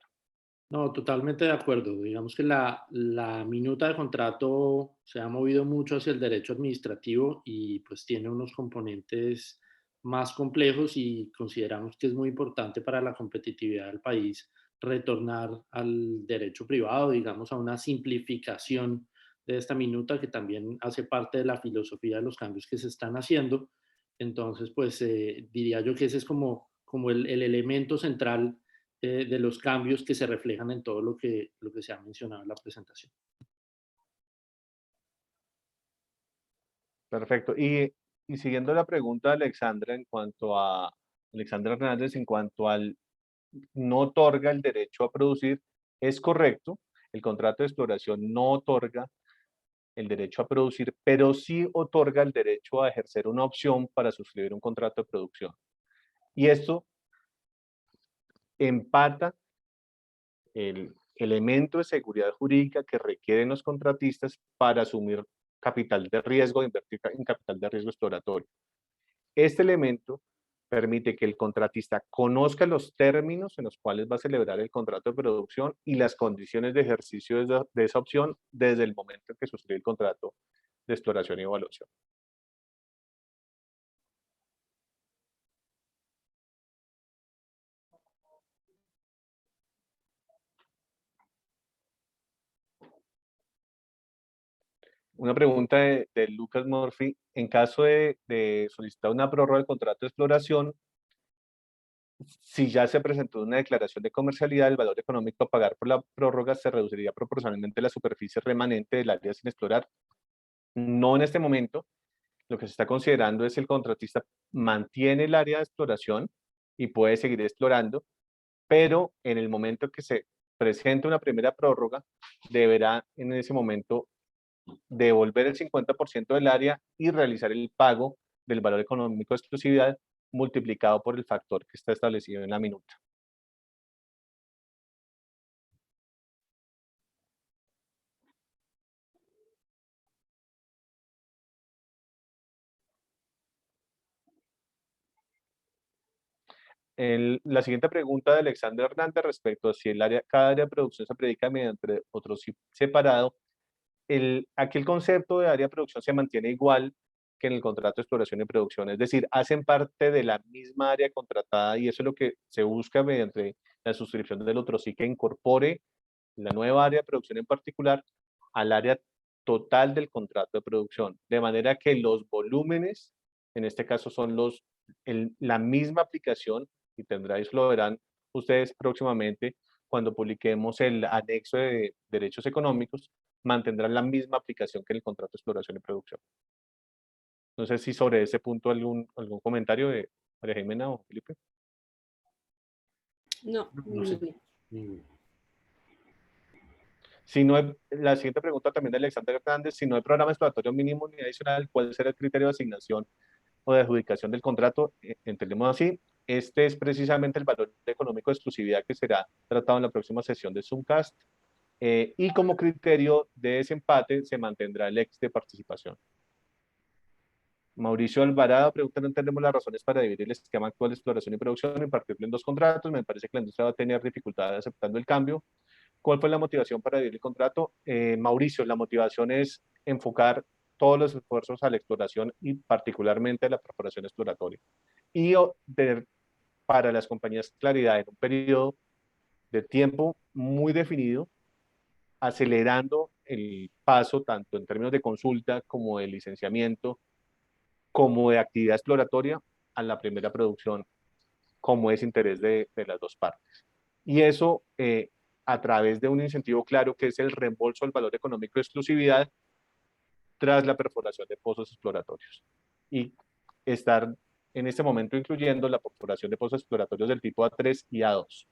[SPEAKER 3] No, totalmente de acuerdo. Digamos que la minuta de contrato se ha movido mucho hacia el derecho administrativo y pues tiene unos componentes más complejos y consideramos que es muy importante para la competitividad del país retornar al derecho privado, digamos, a una simplificación de esta minuta que también hace parte de la filosofía de los cambios que se están haciendo. Entonces, pues diría yo que ese es como el elemento central de los cambios que se reflejan en todo lo que se ha mencionado en la presentación.
[SPEAKER 2] Perfecto. Y siguiendo la pregunta de Alexandra Hernández, en cuanto al no otorga el derecho a producir, es correcto, el contrato de exploración no otorga el derecho a producir, pero sí otorga el derecho a ejercer una opción para suscribir un contrato de producción. Y esto empata el elemento de seguridad jurídica que requieren los contratistas para asumir capital de riesgo, invertir en capital de riesgo exploratorio. Este elemento permite que el contratista conozca los términos en los cuales va a celebrar el contrato de producción y las condiciones de ejercicio de esa opción desde el momento en que suscribe el contrato de exploración y evaluación. Una pregunta de Lucas Murphy. En caso de solicitar una prórroga del contrato de exploración, si ya se presentó una declaración de comercialidad, el valor económico a pagar por la prórroga se reduciría proporcionalmente a la superficie remanente del área sin explorar. No en este momento. Lo que se está considerando es que el contratista mantiene el área de exploración y puede seguir explorando, pero en el momento que se presente una primera prórroga, deberá en ese momento devolver el 50% del área y realizar el pago del valor económico de exclusividad multiplicado por el factor que está establecido en la minuta. La siguiente pregunta de Alexander Hernández respecto a si cada área de producción se predica mediante otro separado. Aquel concepto de área de producción se mantiene igual que en el contrato de exploración y producción, es decir, hacen parte de la misma área contratada y eso es lo que se busca mediante la suscripción del otro sí, que incorpore la nueva área de producción en particular al área total del contrato de producción, de manera que los volúmenes, en este caso son la misma aplicación, y eso lo verán ustedes próximamente cuando publiquemos el anexo de derechos económicos, mantendrán la misma aplicación que en el contrato de exploración y producción. No sé si sobre ese punto algún comentario de María Jimena o Felipe.
[SPEAKER 1] No,
[SPEAKER 3] No sé.
[SPEAKER 2] Si no hay, la siguiente pregunta también de Alexander Hernández, si no hay programa exploratorio mínimo ni adicional, ¿cuál será el criterio de asignación o de adjudicación del contrato? Entendemos así, este es precisamente el valor económico de exclusividad que será tratado en la próxima sesión de Zoomcast, y como criterio de desempate se mantendrá el ex de participación. Mauricio Alvarado pregunta: no entendemos las razones para dividir el esquema actual de exploración y producción y partirlo en dos contratos. Me parece que la industria va a tener dificultades aceptando el cambio. ¿Cuál fue la motivación para dividir el contrato? Mauricio, la motivación es enfocar todos los esfuerzos a la exploración y particularmente a la perforación exploratoria. Y para las compañías claridad en un periodo de tiempo muy definido, acelerando el paso tanto en términos de consulta como de licenciamiento, como de actividad exploratoria a la primera producción, como es interés de las dos partes. Y eso a través de un incentivo claro que es el reembolso del valor económico de exclusividad tras la perforación de pozos exploratorios. Y estar en este momento incluyendo la perforación de pozos exploratorios del tipo A3 y A2.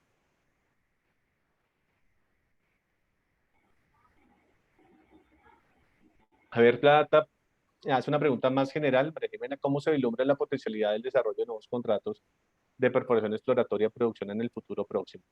[SPEAKER 2] Javier Plata hace una pregunta más general. María Jimena, ¿cómo se vislumbra la potencialidad del desarrollo de nuevos contratos de perforación exploratoria y producción en el futuro próximo?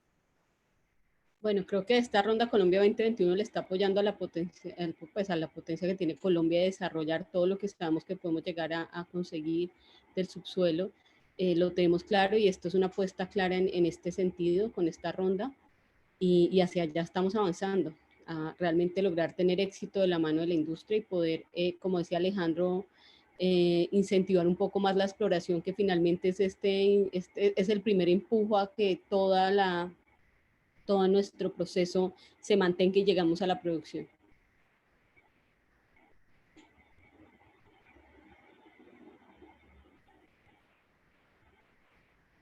[SPEAKER 1] Bueno, creo que esta Ronda Colombia 2021 le está apoyando a la potencia, pues a la potencia que tiene Colombia de desarrollar todo lo que sabemos que podemos llegar a conseguir del subsuelo. Lo tenemos claro y esto es una apuesta clara en este sentido con esta ronda y hacia allá estamos avanzando a realmente lograr tener éxito de la mano de la industria y poder, como decía Alejandro, incentivar un poco más la exploración, que finalmente es, es el primer empujo a que todo nuestro proceso se mantenga y llegamos a la producción.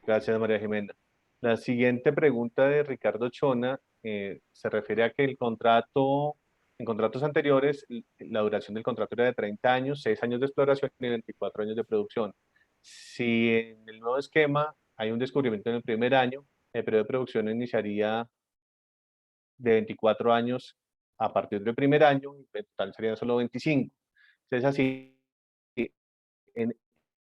[SPEAKER 2] Gracias, María Jimena. La siguiente pregunta de Ricardo Chona se refiere a que en contratos anteriores, la duración del contrato era de 30 años, 6 años de exploración y 24 años de producción. Si en el nuevo esquema hay un descubrimiento en el primer año, el periodo de producción iniciaría de 24 años a partir del primer año, y en total serían solo 25. Entonces, así, en,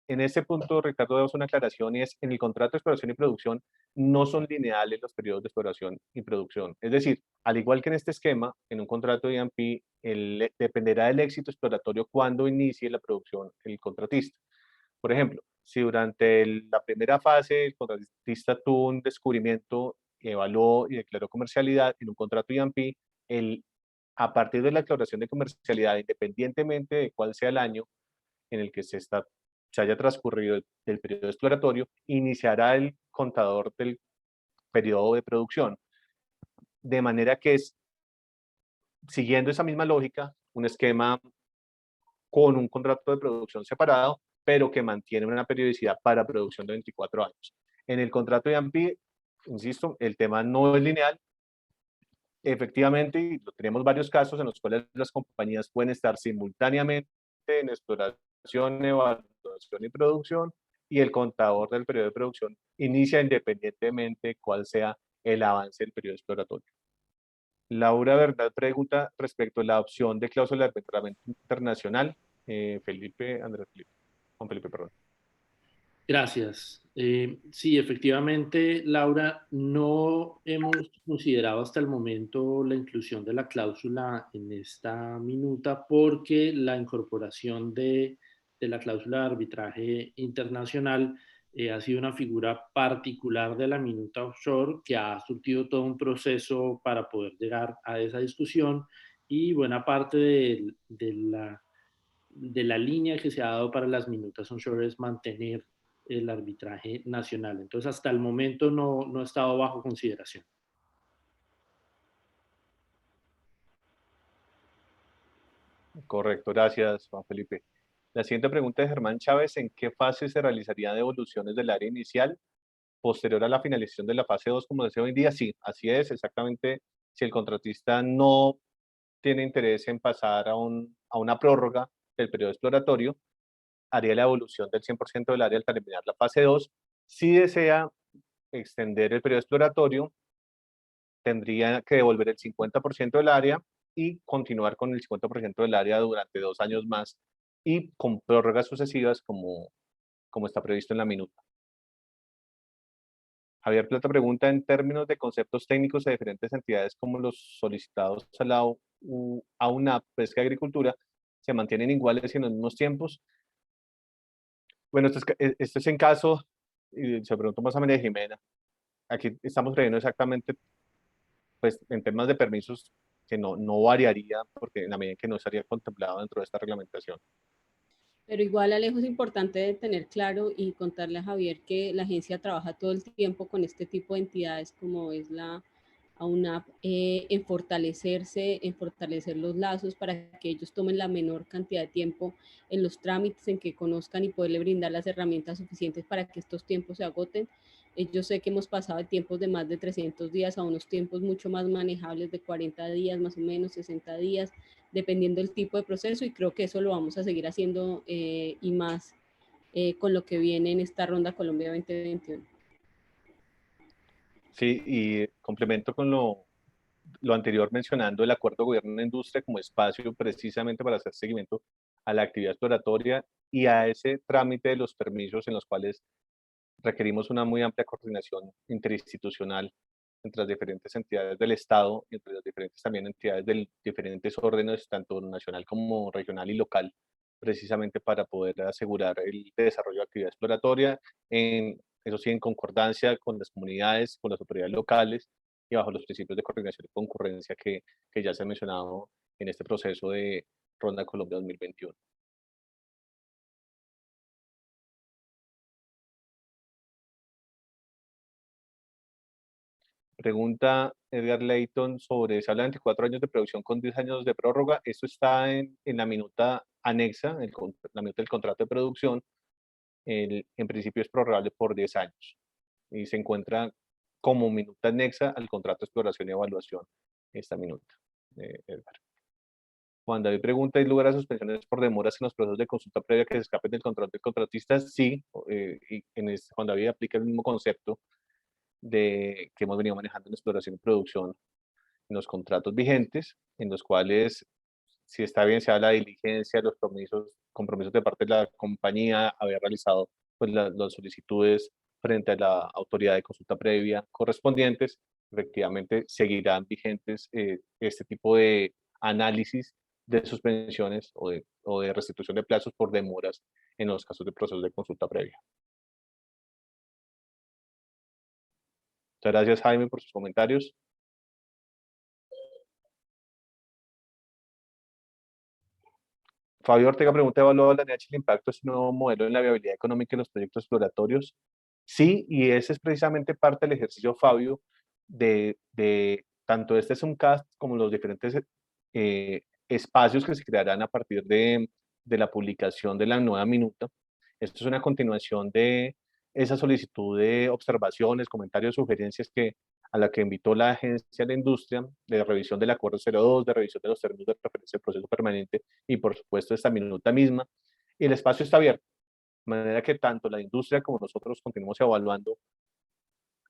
[SPEAKER 2] en este punto, Ricardo, damos una aclaración y es: en el contrato de exploración y producción no son lineales los periodos de exploración y producción. Es decir, al igual que en este esquema, en un contrato de E&P, dependerá del éxito exploratorio cuando inicie la producción el contratista. Por ejemplo, si durante la primera fase el contratista tuvo un descubrimiento, evaluó y declaró comercialidad en un contrato E&P, a partir de la declaración de comercialidad, independientemente de cuál sea el año en el que se haya transcurrido el periodo exploratorio, iniciará el contador del periodo de producción. De manera que es, siguiendo esa misma lógica, un esquema con un contrato de producción separado, pero que mantiene una periodicidad para producción de 24 años. En el contrato de AMPI, insisto, el tema no es lineal. Efectivamente, y tenemos varios casos en los cuales las compañías pueden estar simultáneamente en exploración, evaluación y producción, y el contador del periodo de producción inicia independientemente de cuál sea el avance del periodo exploratorio. Laura Verdad pregunta respecto a la opción de cláusula de arbitramiento internacional. Juan Felipe, perdón.
[SPEAKER 3] Gracias. Sí, efectivamente, Laura, no hemos considerado hasta el momento la inclusión de la cláusula en esta minuta porque la incorporación de la cláusula de arbitraje internacional ha sido una figura particular de la minuta offshore que ha surtido todo un proceso para poder llegar a esa discusión y buena parte de la línea que se ha dado para las minutas onshore es mantener el arbitraje nacional. Entonces, hasta el momento no ha estado bajo consideración.
[SPEAKER 2] Correcto, gracias, Juan Felipe. La siguiente pregunta de Germán Chávez: ¿en qué fase se realizarían devoluciones del área inicial posterior a la finalización de la fase 2, como decía hoy en día? Sí, así es, exactamente. Si el contratista no tiene interés en pasar a una prórroga del periodo exploratorio, haría la devolución del 100% del área al terminar la fase 2. Si desea extender el periodo exploratorio, tendría que devolver el 50% del área y continuar con el 50% del área durante 2 años más y con prórrogas sucesivas como está previsto en la minuta. Javier Plata pregunta, en términos de conceptos técnicos de diferentes entidades como los solicitados a la AUNAP, Pesca y Agricultura, ¿se mantienen iguales y en los mismos tiempos? Bueno, esto es en caso, y se preguntó más a María Jimena, aquí estamos previendo exactamente, pues en temas de permisos, que no variaría, porque en la medida en que no estaría contemplado dentro de esta reglamentación.
[SPEAKER 1] Pero igual, Alejo, es importante tener claro y contarle a Javier que la agencia trabaja todo el tiempo con este tipo de entidades como es la AUNAP, en fortalecerse, en fortalecer los lazos para que ellos tomen la menor cantidad de tiempo en los trámites, en que conozcan y poderle brindar las herramientas suficientes para que estos tiempos se agoten. Yo sé que hemos pasado de tiempos de más de 300 días a unos tiempos mucho más manejables de 40 días, más o menos 60 días, dependiendo del tipo de proceso, y creo que eso lo vamos a seguir haciendo y más con lo que viene en esta ronda Colombia 2021.
[SPEAKER 2] Sí, y complemento con lo anterior mencionando el acuerdo de gobierno en industria como espacio precisamente para hacer seguimiento a la actividad exploratoria y a ese trámite de los permisos en los cuales requerimos una muy amplia coordinación interinstitucional entre las diferentes entidades del Estado, entre las diferentes también entidades de diferentes órdenes, tanto nacional como regional y local, precisamente para poder asegurar el desarrollo de actividad exploratoria, eso sí, en concordancia con las comunidades, con las autoridades locales y bajo los principios de coordinación y concurrencia que ya se han mencionado en este proceso de Ronda Colombia 2021. Pregunta Edgar Layton sobre, se habla de 24 años de producción con 10 años de prórroga. Esto está en la minuta anexa, la minuta del contrato de producción. En principio es prorrogable por 10 años y se encuentra como minuta anexa al contrato de exploración y evaluación, esta minuta, Edgar. Juan David pregunta, ¿hay lugar a suspensiones por demoras en los procesos de consulta previa que se escapen del control del contratista? Sí, y Juan David aplica el mismo concepto que hemos venido manejando en exploración y producción en los contratos vigentes, en los cuales, si está evidenciada la diligencia, los compromisos de parte de la compañía, haber realizado pues, las solicitudes frente a la autoridad de consulta previa correspondientes, efectivamente seguirán vigentes este tipo de análisis de suspensiones o de restitución de plazos por demoras en los casos de procesos de consulta previa. Muchas gracias, Jaime, por sus comentarios. Fabio Ortega pregunta, ¿evaluado la NH el impacto de este nuevo modelo en la viabilidad económica de los proyectos exploratorios? Sí, y ese es precisamente parte del ejercicio, Fabio, de tanto este Zoomcast como los diferentes espacios que se crearán a partir de la publicación de la nueva minuta. Esto es una continuación de esa solicitud de observaciones, comentarios, sugerencias a la que invitó la Agencia de Industria, de revisión del Acuerdo 02, de revisión de los términos de referencia del proceso permanente y, por supuesto, esta minuta misma. Y el espacio está abierto, de manera que tanto la industria como nosotros continuamos evaluando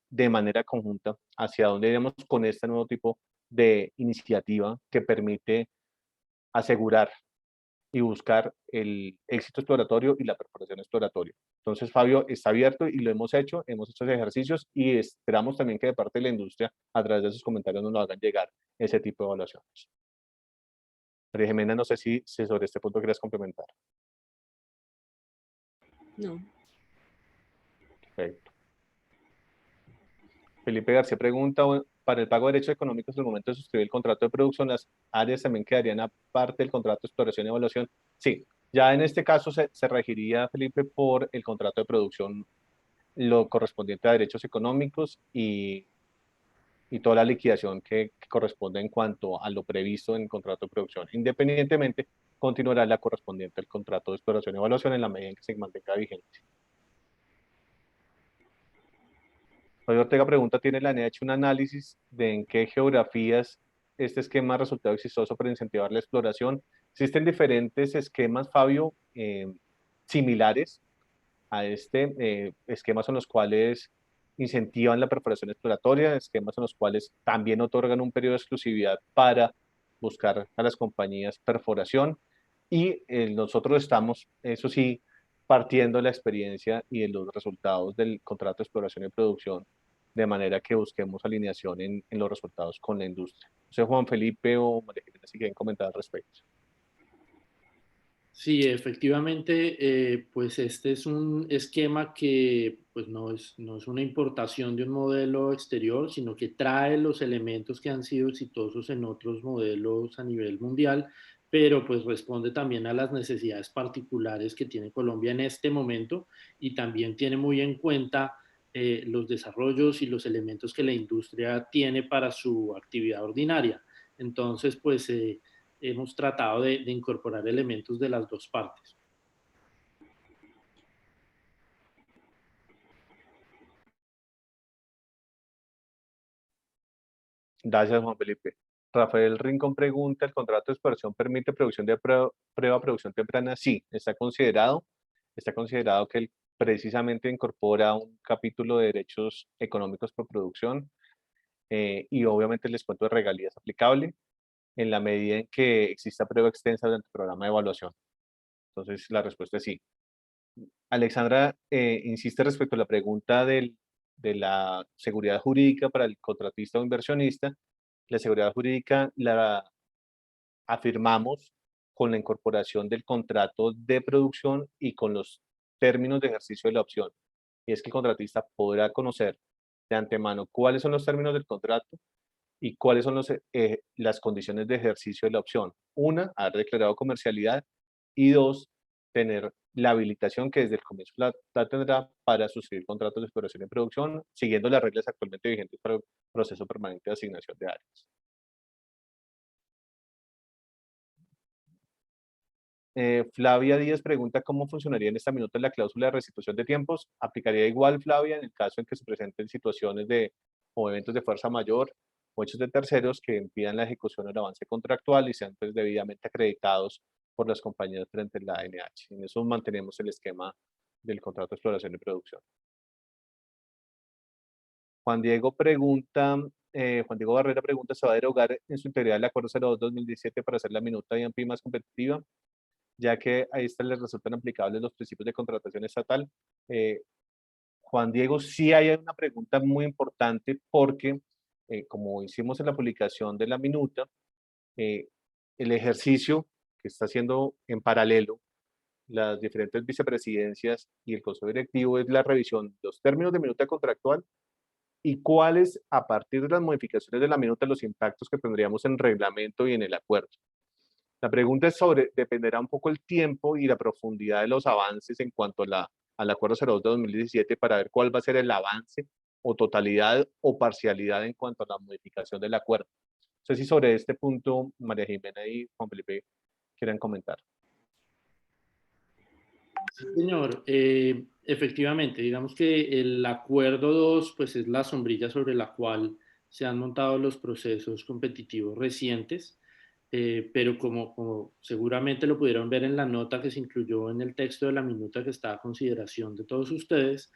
[SPEAKER 2] de manera conjunta hacia dónde iremos con este nuevo tipo de iniciativa que permite asegurar y buscar el éxito exploratorio y la perforación exploratoria. Entonces, Fabio, está abierto y lo hemos hecho esos ejercicios y esperamos también que de parte de la industria, a través de sus comentarios, nos lo hagan llegar ese tipo de evaluaciones. María Jimena, no sé si sobre este punto quieres complementar.
[SPEAKER 1] No.
[SPEAKER 2] Perfecto. Felipe García pregunta, para el pago de derechos económicos en el momento de suscribir el contrato de producción, ¿las áreas también quedarían aparte del contrato de exploración y evaluación? Sí, ya en este caso se regiría, Felipe, por el contrato de producción, lo correspondiente a derechos económicos y toda la liquidación que corresponde en cuanto a lo previsto en el contrato de producción. Independientemente, continuará la correspondiente al contrato de exploración y evaluación en la medida en que se mantenga vigente. Javier Ortega pregunta, ¿tiene la NEA hecho un análisis de en qué geografías este esquema ha resultado exitoso para incentivar la exploración? Existen diferentes esquemas, Fabio, similares a este esquema, son los cuales incentivan la perforación exploratoria, esquemas en los cuales también otorgan un periodo de exclusividad para buscar a las compañías perforación, y nosotros estamos, eso sí, partiendo de la experiencia y de los resultados del contrato de exploración y producción, de manera que busquemos alineación en los resultados con la industria. No sé, Juan Felipe o María Jimena, si quieren comentar al respecto.
[SPEAKER 3] Sí, efectivamente, pues este es un esquema que pues no es una importación de un modelo exterior, sino que trae los elementos que han sido exitosos en otros modelos a nivel mundial, pero pues responde también a las necesidades particulares que tiene Colombia en este momento y también tiene muy en cuenta los desarrollos y los elementos que la industria tiene para su actividad ordinaria. Entonces, pues hemos tratado de incorporar elementos de las dos partes.
[SPEAKER 2] Gracias, Juan Felipe. Rafael Rincón pregunta, ¿el contrato de exploración permite producción de prueba producción temprana? Sí, está considerado que precisamente incorpora un capítulo de derechos económicos por producción, y obviamente el descuento de regalías aplicable en la medida en que exista prueba extensa durante el programa de evaluación. Entonces, la respuesta es sí. Alexandra insiste respecto a la pregunta de la seguridad jurídica para el contratista o inversionista. La seguridad jurídica la afirmamos con la incorporación del contrato de producción y con los términos de ejercicio de la opción. Y es que el contratista podrá conocer de antemano cuáles son los términos del contrato y cuáles son las condiciones de ejercicio de la opción. Una, haber declarado comercialidad, y dos, tener la habilitación que desde el comienzo la tendrá para suscribir contratos de exploración y producción, siguiendo las reglas actualmente vigentes para el proceso permanente de asignación de áreas. Flavia Díaz pregunta cómo funcionaría en esta minuta la cláusula de restitución de tiempos. Aplicaría igual, Flavia, en el caso en que se presenten situaciones o eventos de fuerza mayor o hechos de terceros que impidan la ejecución o el avance contractual y sean pues, debidamente acreditados por las compañías frente a la ANH. En eso mantenemos el esquema del contrato de exploración y producción. Juan Diego Barrera pregunta, ¿se va a derogar en su integridad el Acuerdo 02-2017 para hacer la minuta de IAMPI más competitiva, ya que a esta les resultan aplicables los principios de contratación estatal? Juan Diego, sí hay una pregunta muy importante porque, como hicimos en la publicación de la minuta, el ejercicio que está haciendo en paralelo las diferentes vicepresidencias y el consejo directivo es la revisión de los términos de minuta contractual y cuáles, a partir de las modificaciones de la minuta, los impactos que tendríamos en el reglamento y en el acuerdo. La pregunta es dependerá un poco el tiempo y la profundidad de los avances en cuanto al Acuerdo 02 de 2017 para ver cuál va a ser el avance o totalidad o parcialidad en cuanto a la modificación del acuerdo. No sé si sobre este punto María Jimena y Juan Felipe quieran comentar.
[SPEAKER 3] Sí, señor. Efectivamente, digamos que el acuerdo 2 pues es la sombrilla sobre la cual se han montado los procesos competitivos recientes, pero como seguramente lo pudieron ver en la nota que se incluyó en el texto de la minuta que está a consideración de todos ustedes,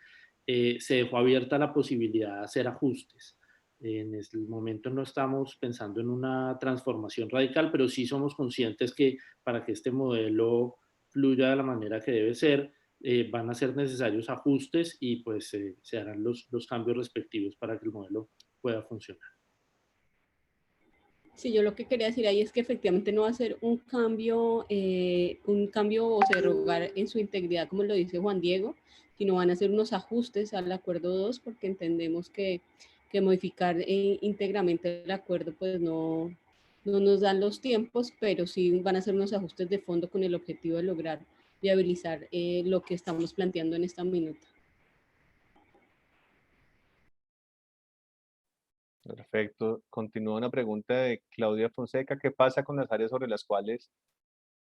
[SPEAKER 3] se dejó abierta la posibilidad de hacer ajustes. En este momento no estamos pensando en una transformación radical, pero sí somos conscientes que para que este modelo fluya de la manera que debe ser, van a ser necesarios ajustes y pues se harán los cambios respectivos para que el modelo pueda funcionar.
[SPEAKER 1] Sí, yo lo que quería decir ahí es que efectivamente no va a ser un cambio o se derogar en su integridad, como lo dice Juan Diego, sino van a ser unos ajustes al acuerdo 2, porque entendemos que modificar íntegramente el acuerdo pues no nos dan los tiempos, pero sí van a ser unos ajustes de fondo con el objetivo de lograr viabilizar lo que estamos planteando en esta minuta.
[SPEAKER 2] Perfecto. Continúa una pregunta de Claudia Fonseca. ¿Qué pasa con las áreas sobre las cuales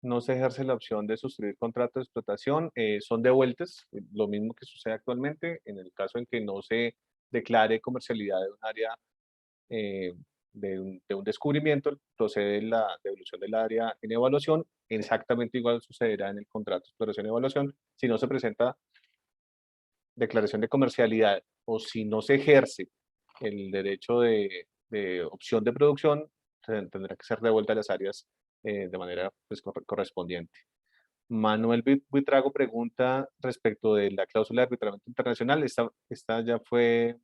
[SPEAKER 2] no se ejerce la opción de suscribir contrato de explotación? Son devueltas, lo mismo que sucede actualmente. En el caso en que no se declare comercialidad de un área, de un descubrimiento, procede la devolución del área en evaluación. Exactamente igual sucederá en el contrato de exploración y evaluación. Si no se presenta declaración de comercialidad o si no se ejerce el derecho de opción de producción, tendrá que ser devuelta a las áreas de manera pues, correspondiente. Manuel Buitrago pregunta respecto de la cláusula de arbitramiento internacional. Esta ya fue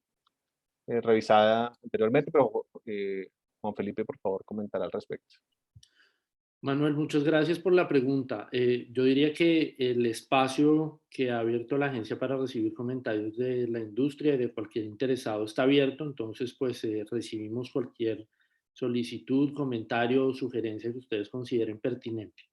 [SPEAKER 2] revisada anteriormente, pero Juan Felipe, por favor, comentar al respecto.
[SPEAKER 3] Manuel, muchas gracias por la pregunta. Yo diría que el espacio que ha abierto la agencia para recibir comentarios de la industria y de cualquier interesado está abierto, entonces pues recibimos cualquier solicitud, comentario o sugerencia que ustedes consideren pertinente.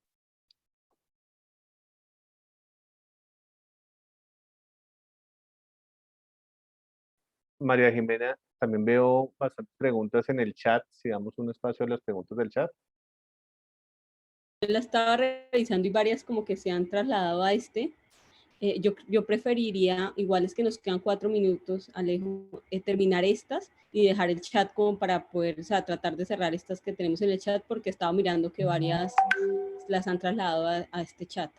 [SPEAKER 2] María Jimena, también veo bastantes preguntas en el chat, si damos un espacio a las preguntas del chat.
[SPEAKER 1] La estaba revisando y varias como que se han trasladado a este. Yo preferiría, igual es que nos quedan 4 minutos, Alejo, terminar estas y dejar el chat como para poder, o sea, tratar de cerrar estas que tenemos en el chat, porque estaba mirando que varias las han trasladado a este chat.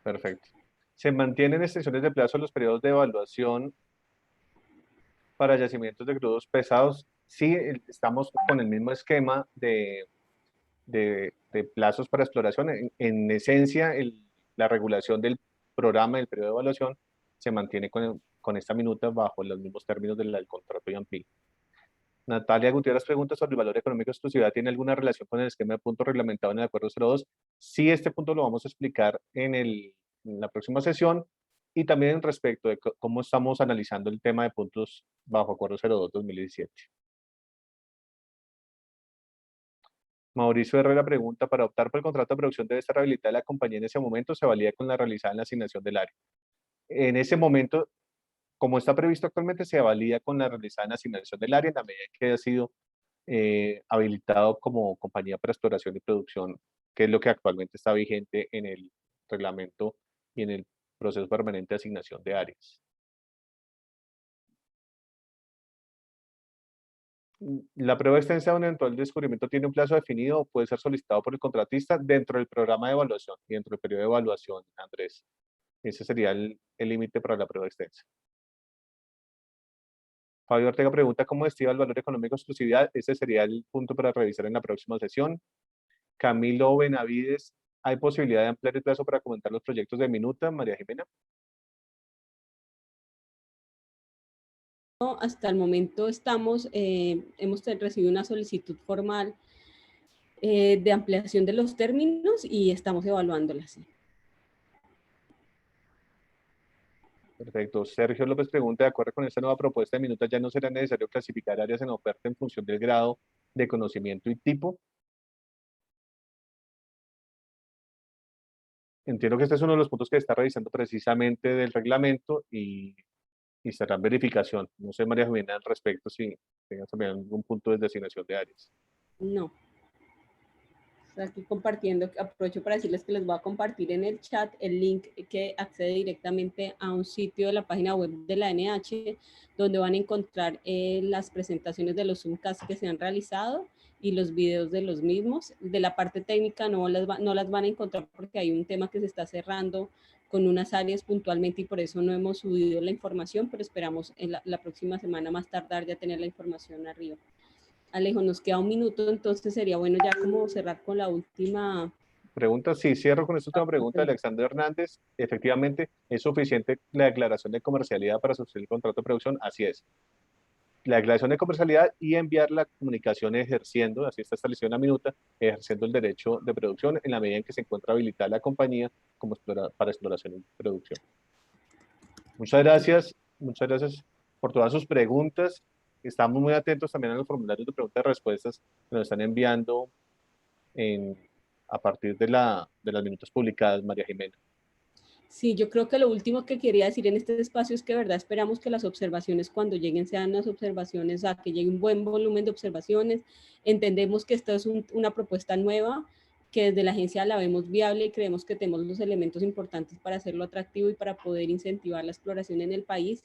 [SPEAKER 2] Perfecto. ¿Se mantienen extensiones de plazo los periodos de evaluación para yacimientos de crudos pesados? Sí, estamos con el mismo esquema de plazos para exploración. En esencia, la regulación del programa, del periodo de evaluación, se mantiene con esta minuta bajo los mismos términos del contrato IAMPI. Natalia Gutiérrez pregunta sobre el valor económico de exclusividad. ¿Tiene alguna relación con el esquema de puntos reglamentado en el acuerdo 02? Sí, este punto lo vamos a explicar en la próxima sesión, y también respecto de cómo estamos analizando el tema de puntos bajo acuerdo 02-2017. Mauricio Herrera pregunta, ¿para optar por el contrato de producción debe estar habilitada la compañía en ese momento o se valida con la realizada en la asignación del área? En ese momento, como está previsto actualmente, se valida con la realizada en la asignación del área en la medida en que haya sido habilitado como compañía para exploración y producción, que es lo que actualmente está vigente en el reglamento y en el proceso permanente de asignación de áreas. La prueba extensa de un eventual descubrimiento tiene un plazo definido o puede ser solicitado por el contratista dentro del programa de evaluación y dentro del periodo de evaluación, Andrés. Ese sería el límite para la prueba extensa. Fabio Ortega pregunta cómo estima el valor económico de exclusividad. Ese sería el punto para revisar en la próxima sesión. Camilo Benavides, ¿hay posibilidad de ampliar el plazo para comentar los proyectos de minuta, María Jimena?
[SPEAKER 1] Hasta el momento hemos recibido una solicitud formal de ampliación de los términos y estamos evaluándolas.
[SPEAKER 2] Perfecto. Sergio López pregunta, de acuerdo con esta nueva propuesta de minuta, ¿ya no será necesario clasificar áreas en oferta en función del grado de conocimiento y tipo? Entiendo que este es uno de los puntos que está revisando precisamente del reglamento y será en verificación. No sé, María Jimena, al respecto, si tengas también algún punto de designación de áreas.
[SPEAKER 1] No. Aquí compartiendo, aprovecho para decirles que les voy a compartir en el chat el link que accede directamente a un sitio de la página web de la NH, donde van a encontrar las presentaciones de los Zoomcasts que se han realizado y los videos de los mismos. De la parte técnica no las van a encontrar porque hay un tema que se está cerrando con unas áreas puntualmente y por eso no hemos subido la información, pero esperamos en la próxima semana más tardar ya tener la información arriba. Alejo, nos queda un minuto, entonces sería bueno ya como cerrar con la última
[SPEAKER 2] pregunta. Sí, cierro con esta última pregunta de Alexander Hernández. Efectivamente, ¿es suficiente la declaración de comercialidad para suscribir el contrato de producción? Así es. La declaración de comercialidad y enviar la comunicación ejerciendo, así está establecido en la minuta, ejerciendo el derecho de producción en la medida en que se encuentra habilitada la compañía como para exploración y producción. Muchas gracias por todas sus preguntas. Estamos muy atentos también a los formularios de preguntas y respuestas que nos están enviando a partir de las minutas publicadas, María Jimena.
[SPEAKER 1] Sí, yo creo que lo último que quería decir en este espacio es que de verdad esperamos que las observaciones cuando lleguen sean unas observaciones, a que llegue un buen volumen de observaciones. Entendemos que esta es una propuesta nueva, que desde la agencia la vemos viable y creemos que tenemos los elementos importantes para hacerlo atractivo y para poder incentivar la exploración en el país.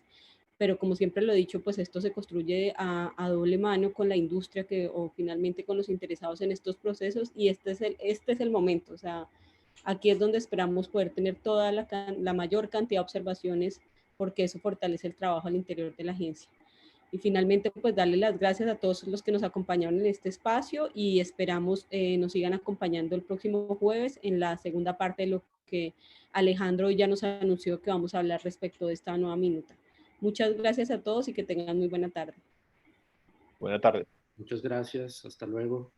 [SPEAKER 1] Pero como siempre lo he dicho, pues esto se construye a doble mano con la industria o finalmente con los interesados en estos procesos y este es el momento, o sea, aquí es donde esperamos poder tener toda la mayor cantidad de observaciones porque eso fortalece el trabajo al interior de la agencia. Y finalmente, pues darle las gracias a todos los que nos acompañaron en este espacio y esperamos nos sigan acompañando el próximo jueves en la segunda parte de lo que Alejandro ya nos anunció que vamos a hablar respecto de esta nueva minuta. Muchas gracias a todos y que tengan muy buena tarde.
[SPEAKER 2] Buena tarde.
[SPEAKER 3] Muchas gracias. Hasta luego.